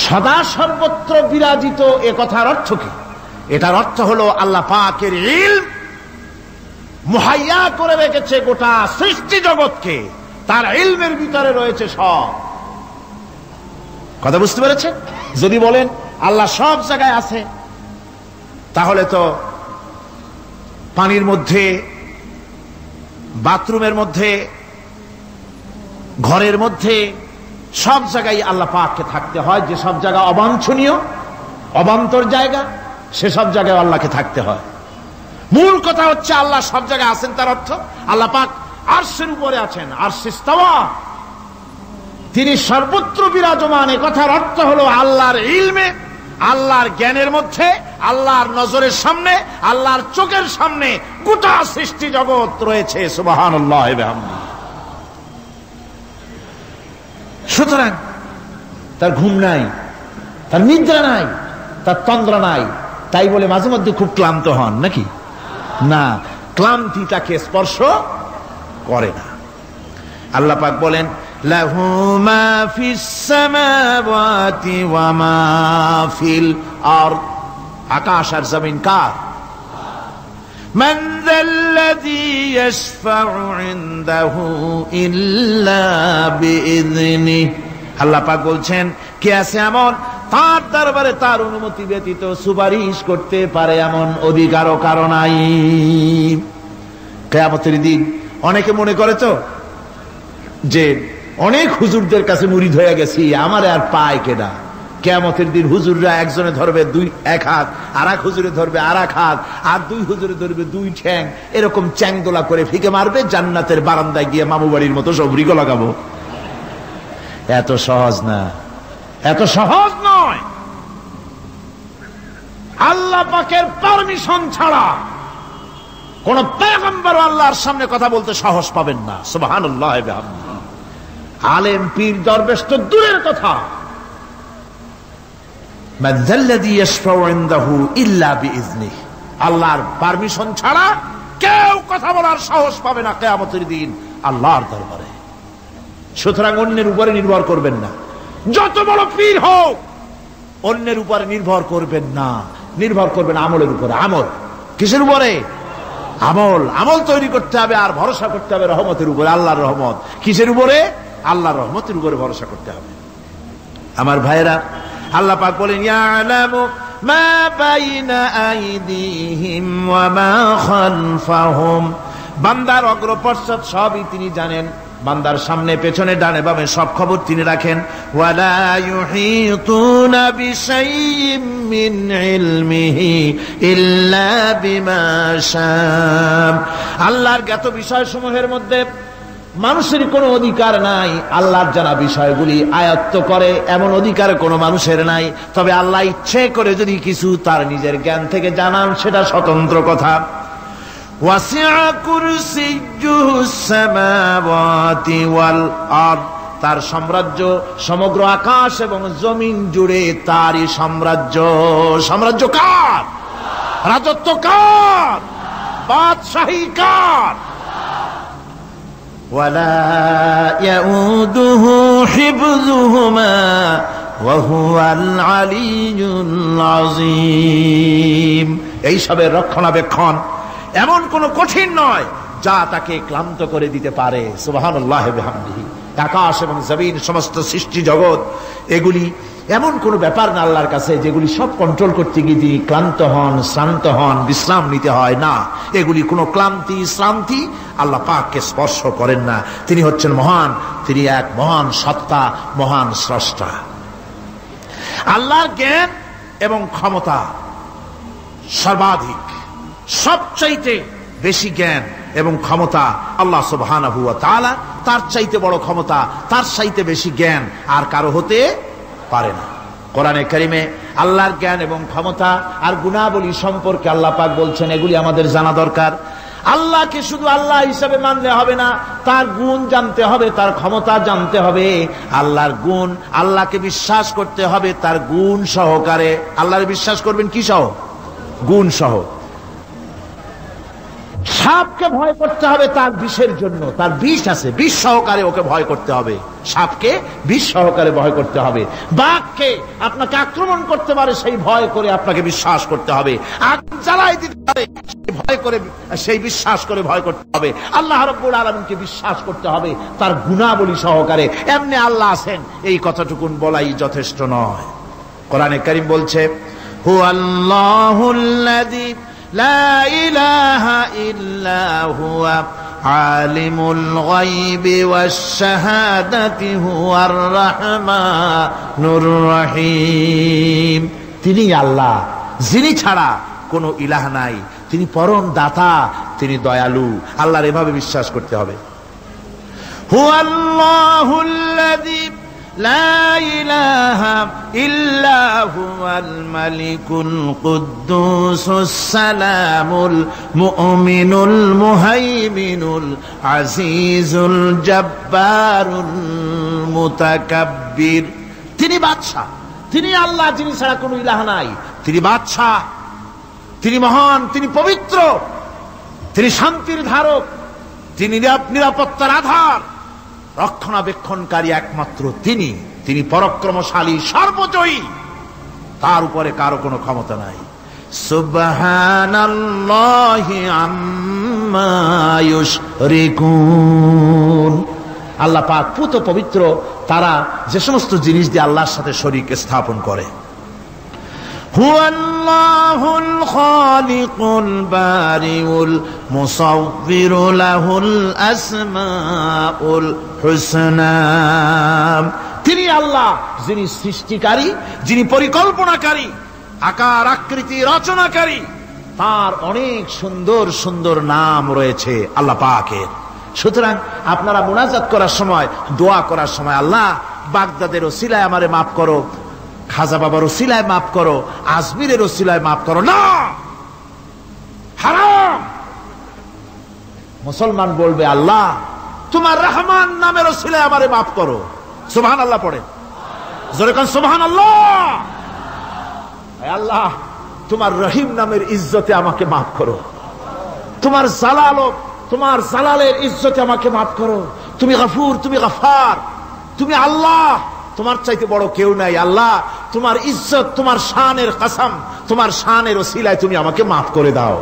S1: সদা সর্বত্র বিরাজিত। এ কথার অর্থ কি? এটার অর্থ হলো আল্লাহ পাকের ইলম মুহাইয়া করে রেখেছে গোটা সৃষ্টি জগৎকে, তার ইলমের ভিতরে রয়েছে সব। কথা বুঝতে পেরেছেন? যদি বলেন আল্লাহ সব জায়গায় আছে, তাহলে তো পানির মধ্যে, বাথরুমের মধ্যে, ঘরের মধ্যে, সব জায়গায় আল্লাহ পাককে থাকতে হয়। যে সব জায়গা অবাঞ্ছনীয়, অবান্তর জায়গা, সেসব জায়গায় আল্লাহকে থাকতে হয়। মূল কথা হচ্ছে আল্লাহ সব জায়গায় আছেন, তার অর্থ আল্লাহ পাক আরশের উপরে আছেন, আরশে ইস্তাওয়া, তিনি সর্বত্র বিরাজমান। এ কথার অর্থ হলো আল্লাহর ইলমে, আল্লাহর জ্ঞানের মধ্যে, আল্লাহর নজরের সামনে, আল্লাহর চোখের সামনে গোটা সৃষ্টি জগৎ রয়েছে। সুবহানাল্লাহ ওয়া বিহামদিহি। সুতরাং তার ঘুম নাই, তার নিদ্রা নাই, তার তন্দ্রা নাই। তাই বলে মাঝে মধ্যে খুব ক্লান্ত হন নাকি? না, ক্লান্তি তাকে স্পর্শ করে না। আল্লাহ পাক বলেন, লাহু মা ফিস সামাওয়াতি ওয়া মা ফিল আরদ, আকাশ আর জমিন কার? মান যাল্লাযী ইয়াশফাউ ইনদাহু ইল্লা বিইযনিহি। আল্লাহ পাক বলছেন, কে আছে এমন তার দরবারে তার অনুমতি ব্যতীত সুপারিশ করতে পারে এমন অধিকারও কারো নাই। কিয়ামতের দিন অনেকে মনে করে তো যে অনেক হুজুরদের কাছে মুরিদ হয়ে গেছি, আমারে আর পায় কেনা। কিয়ামতের দিন হুজুররা একজনে ধরবে এক হাত, আর এক হুজুরে ধরবে আর এক হাত, আর দুই হুজুরে ধরবে দুই ঠ্যাং, এরকম চ্যাংদোলা করে ফিকে মারবে, জান্নাতের বারান্দায় গিয়ে মামু বাড়ির মতো সব রিগো লাগাবো। এত সহজ না, এত সহজ নয়। আল্লাহ পাকের পারমিশন ছাড়া কোন পয়গম্বর আল্লাহর সামনে কথা বলতে সাহস পাবেন না। সুবহানাল্লাহ। আলেম পীর দরবেশ তো দূরের কথা, মান যাল্লাযী ইয়াশফাউ ইনদাহু ইল্লা বিইজনিহি, আল্লাহর পারমিশন ছাড়া কেউ কথা বলার সাহস পাবে না কিয়ামতের দিন আল্লাহর দরবারে। সুতরাং অন্যের উপরে নির্ভর করবেন না, যত বড় পীর হোক অন্যের উপরে নির্ভর করবেন না, নির্ভর করবেন আমলের উপরে। আমল কিসের উপরে? আমল। আমল তৈরি করতে হবে আর ভরসা করতে হবে রহমতের উপরে, আল্লাহর রহমত। কিসের উপরে? আল্লাহর রহমতের উপরে ভরসা করতে হবে। আমার ভাইরা, আল্লাহ পাক বলেন ইয়ালামু মা বাইনা আইদিহিম ওয়া মা খালফাহুম, বান্দার অগ্রপশ্চাৎ সবই তিনি জানেন, বান্দার সামনে পেছনে ডানে বামে সব খবর তিনি রাখেন। ওয়ালা ইউহিতুনা বিশাইইম মিন ইলমিহি ইল্লা বিমা শাআ, আল্লাহর জ্ঞাত বিষয়সমূহের মধ্যে মানুষের কোনো অধিকার নাই আল্লাহর জানা বিষয়গুলি আয়ত্ত করে, এমন অধিকার কোনো মানুষের নাই। তবে আল্লাহ ইচ্ছে করে যদি কিছু তার নিজের জ্ঞান থেকে জানান, সেটা স্বতন্ত্র কথা। ওয়াসিআ কুরসিয়্যুহুস সামাওয়াতি ওয়াল আরদ, তার সাম্রাজ্য সমগ্র আকাশ এবং জমিন জুড়ে তারই সাম্রাজ্য। সাম্রাজ্য কার? রাজত্ব কার? বাদশাহী কার? ওয়ালা ইয়াউদুহু হিফযুহুমা ওয়া হুয়াল আলিয়্যুল আযীম, এই সবের রক্ষণাবেক্ষণ এমন কোন কঠিন নয় যা তাকে ক্লান্ত করে দিতে পারে। সুবহানাল্লাহি ওয়া বিহামদিহি। আকাশ এবং জমিন, সমস্ত সৃষ্টি জগৎ, এগুলি এমন কোন ব্যাপার না আল্লাহর কাছে যেগুলি সব কন্ট্রোল করতে গিয়ে তিনি ক্লান্ত হন, শ্রান্ত হন, বিশ্রাম নিতে হয় না। এগুলি কোনো ক্লান্তি শ্রান্তি আল্লাহ পাককে স্পর্শ করেন না। তিনি হচ্ছেন মহান, তিনি এক মহান সত্তা, মহান স্রষ্টা। আল্লাহর জ্ঞান এবং ক্ষমতা সর্বাধিক, সবচাইতে বেশি জ্ঞান এবং ক্ষমতা আল্লাহ সুবহানাহু ওয়া তাআলা। তার চাইতে বড় ক্ষমতা, তার চাইতে বেশি জ্ঞান আর কারো হতে পারে না। কোরআনে কারিমে আল্লাহর জ্ঞান এবং ক্ষমতা আর গুণাবলী সম্পর্কে আল্লাহ পাক বলছেন, এগুলি আমাদের জানা দরকার। আল্লাহকে শুধু আল্লাহ হিসাবে মানলে হবে না, তার গুণ জানতে হবে, তার ক্ষমতা জানতে হবে। আল্লাহর গুণ, আল্লাহকে বিশ্বাস করতে হবে তার গুণ সহকারে। আল্লাহর বিশ্বাস করবেন কি সহ? গুণ সহ। সাপকে ভয় করতে হবে তার বিষের জন্য, তার বিষ আছে, বিষ সহকারে ওকে ভয় করতে হবে। সাপকে বিষ সহকারে ভয় করতে হবে। বাঘকে আপনাকে আক্রমণ করতে পারে সেই ভয় করে আপনাকে বিশ্বাস করতে হবে। আগুন জ্বালাই দিতে পারে সেই ভয় করে, সেই বিশ্বাস করে ভয় করতে হবে। আল্লাহ রাব্বুল আলামিনকে বিশ্বাস করতে হবে তার গুণাবলী সহকারে। এমনি আল্লাহ আছেন এই কথাটুকুন বলাই যথেষ্ট নয়। কোরআনে কারীম বলছে, হুয়াল্লাহুল্লাযী লা ইলাহা ইল্লা হুয়া আলিমুল গায়বি ওয়াশ শাহাদাতি হুয়ার রাহমানুর রহিম, তিনি আল্লাহ যিনি ছাড়া কোনো ইলাহ নাই, তিনি পরম দাতা, তিনি দয়ালু। আল্লাহর এভাবে বিশ্বাস করতে হবে। হুয়াল্লাহুল্লাযী লা ইলাহা ইল্লা হুয়াল মালিকুল কুদ্দুসুস সালামুল মুমিনুল মুহাইমিনুল আজিজুল জব্বারুল মুতাকাব্বির, তিনি বাদশা, তিনি আল্লাহ যিনি ছাড়া কোনো ইলাহ নাই। তিনি বাদশা, তিনি মহান, তিনি পবিত্র, তিনি শান্তির ধারক, তিনি নিরাপত্তার আধার, রক্ষণাবেক্ষণকারী একমাত্র তিনি। তিনি পরাক্রমশালী, সর্বজয়ী, তার উপরে কারো কোনো ক্ষমতা নাই। সুবহানাল্লাহি আম্মা ইউশরিকুন, আল্লাহ পাক পুত পবিত্র, তারা যে সমস্ত জিনিস দিয়ে আল্লাহর সাথে শরীক স্থাপন করে। হুয়াল্লাহুল খালিকুল বারিউল মুসাউবিরু লাহুল আসমাউল হুসনা। তিনি আল্লাহ, যিনি সৃষ্টিকারী, যিনি পরিকল্পনাকারী, আকার আকৃতি রচনাকারী। তার অনেক সুন্দর সুন্দর নাম রয়েছে আল্লাহ পাকের। সুতরাং আপনারা মুনাজাত করার সময়, দোয়া করার সময়, আল্লাহ বাগদাদের ওসিলায় আমারে মাফ করো, খাজা বাবার ওসিলায় মাফ করো, আজমিরের ওসিলায় মাফ করো না, হারাম। মুসলমান বলবে আল্লাহ তোমার রহমান নামের ওসিলায় আমারে মাফ করো। সুবহানাল্লাহ পড়েন, জোরে কান সুবহানাল্লাহ। আল্লাহ তোমার রহিম নামের ইজ্জতে আমাকে মাফ করো, তোমার জালালের ইজ্জতে আমাকে মাফ করো। তুমি গফুর, তুমি গফার, তুমি আল্লাহ, তোমার চাইতে বড় কেউ নাই। আল্লাহ তোমার ইজ্জত, তোমার শানের কসম, তোমার শানের ওসিলায় তুমি আমাকে মাফ করে দাও।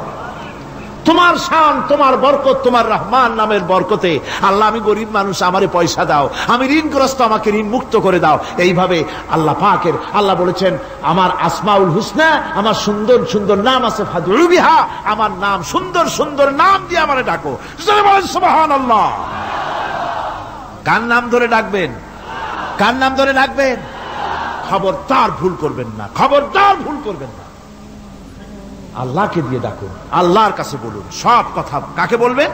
S1: তোমার শান, তোমার বরকত, তোমার রহমান নামের বরকতে আল্লাহ আমি গরিব মানুষ, আমারে পয়সা দাও, আমি ঋণগ্রস্ত, আমাকে ঋণ মুক্ত করে দাও। এইভাবে আল্লাহ পাকের, আল্লাহ বলেছেন আমার আসমাউল হুসনা, আমার সুন্দর সুন্দর নাম আছে, ফাদউ বিহা, আমার নাম সুন্দর সুন্দর নাম দিয়ে আমারে ডাকো। সুবহানাল্লাহ। কার নাম ধরে ডাকবেন? কার নাম ধরে ডাকবেন? খবরদার ভুল করবেন না, খবরদার ভুল করবেন না। আল্লাহকে দিয়ে ডাকুন, আল্লাহর কাছে বলুন সব কথা। কাকে বলবেন?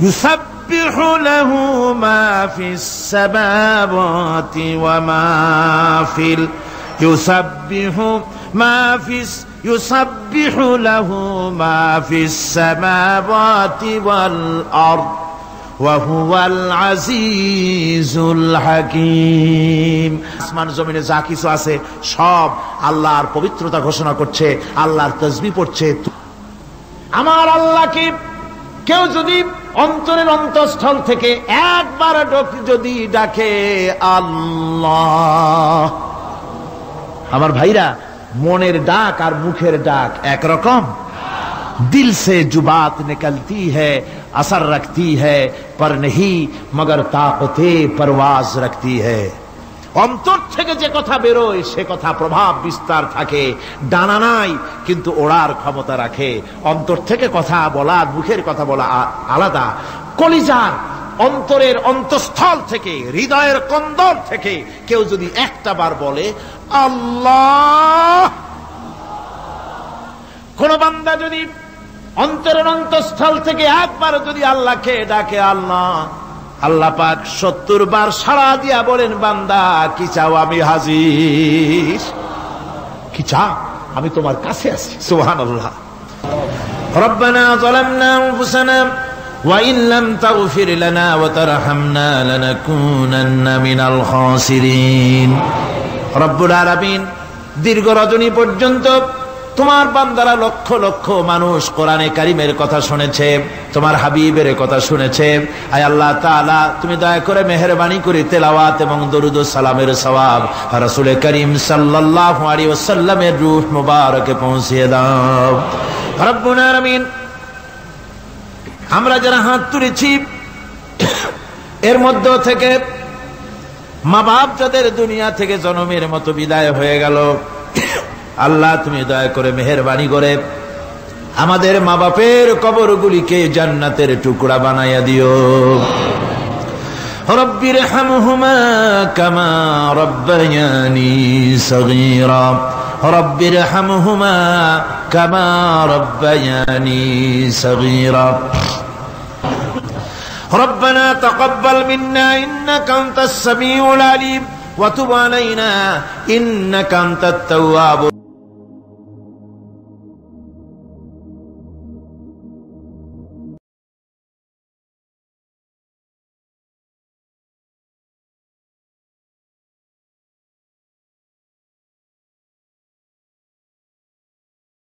S1: ইউসাব্বিহু লাহু মা ফিস সামাওয়াতি ওয়া মা ফিল ইউসাব্বিহু লাহু মা ফিস সামাওয়াতি ওয়াল আরদ ওয়া হুয়াল আজিজুল হাকীম। আসমান জমিনে যা কিছু আছে সব আল্লাহর পবিত্রতা ঘোষণা করছে, আল্লাহর তাসবিহ পড়ছে। আমার আল্লাহকে কেউ যদি অন্তরের অন্তঃস্থল থেকে একবার যদি ডাকে আল্লাহ, আমার ভাইরা, মনের ডাক আর মুখের ডাক একরকম। दिल से जो बात निकलती है असर रखती है पर नहीं मगर ताकते परवाज रखती है। অন্তর থেকে যে কথা বেরোয় সে কথা প্রভাব বিস্তার থাকে, ডানা নাই কিন্তু ওড়ার ক্ষমতা রাখে। অন্তর থেকে কথা বলা, মুখের কথা বলা আলাদা। কলিজার অন্তরের অন্তঃস্থল থেকে, হৃদয়ের কন্দর থেকে কেউ যদি একটা বার বলে আল্লাহ, কোন বান্দা যদি অন্তরের অন্তঃস্থল থেকে একবার যদি আল্লাহকে ডাকে আল্লাহ, আল্লাহ পাক 70 বার সাড়া দিয়া বলেন বান্দা কি চাও আমি হাজির, কি চাও আমি তোমার কাছে আছি। সুবহানাল্লাহ। রব্বানা যালামনা আনফুসানা ওয়া ইন লাম তাগফির লানা ওয়া তারহামনা লানাকুনান্না মিনাল খাসিরিন। রব্বুল আলামিন, দীর্ঘ রজনী পর্যন্ত তোমার বান্দারা লক্ষ লক্ষ মানুষ কোরআনে কারিমের কথা শুনেছে, তোমার হাবিবের কথা শুনেছে। আয় আল্লাহ তাআলা, তুমি দয়া করে মেহেরবানি করে তেলাওয়াত এবং দরুদ ও সালামের সওয়াব রাসূল করিম সাল্লাল্লাহু আলাইহি ওয়াসাল্লামের রূহ মুবারকে পৌঁছিয়ে দাও। রব্বুল আলামিন, আমরা যারা হাত তুলেছি এর মধ্য থেকে মা বাপ যাদের দুনিয়া থেকে জন্মের মতো বিদায় হয়ে গেল, আল্লাহ তুমি দয়া করে মেহেরবানি করে আমাদের মা বাপের কবরগুলিকে জান্নাতের টুকরা বানাইয়া দিও। রব্বির হামহুমা কামা রব্বায়ানি সগীরা, রব্বির হামহুমা কামা রব্বায়ানি সগীরা। ربنا تقبل منا إنك أنت السميع العليم وتب علينا إنك أنت التواب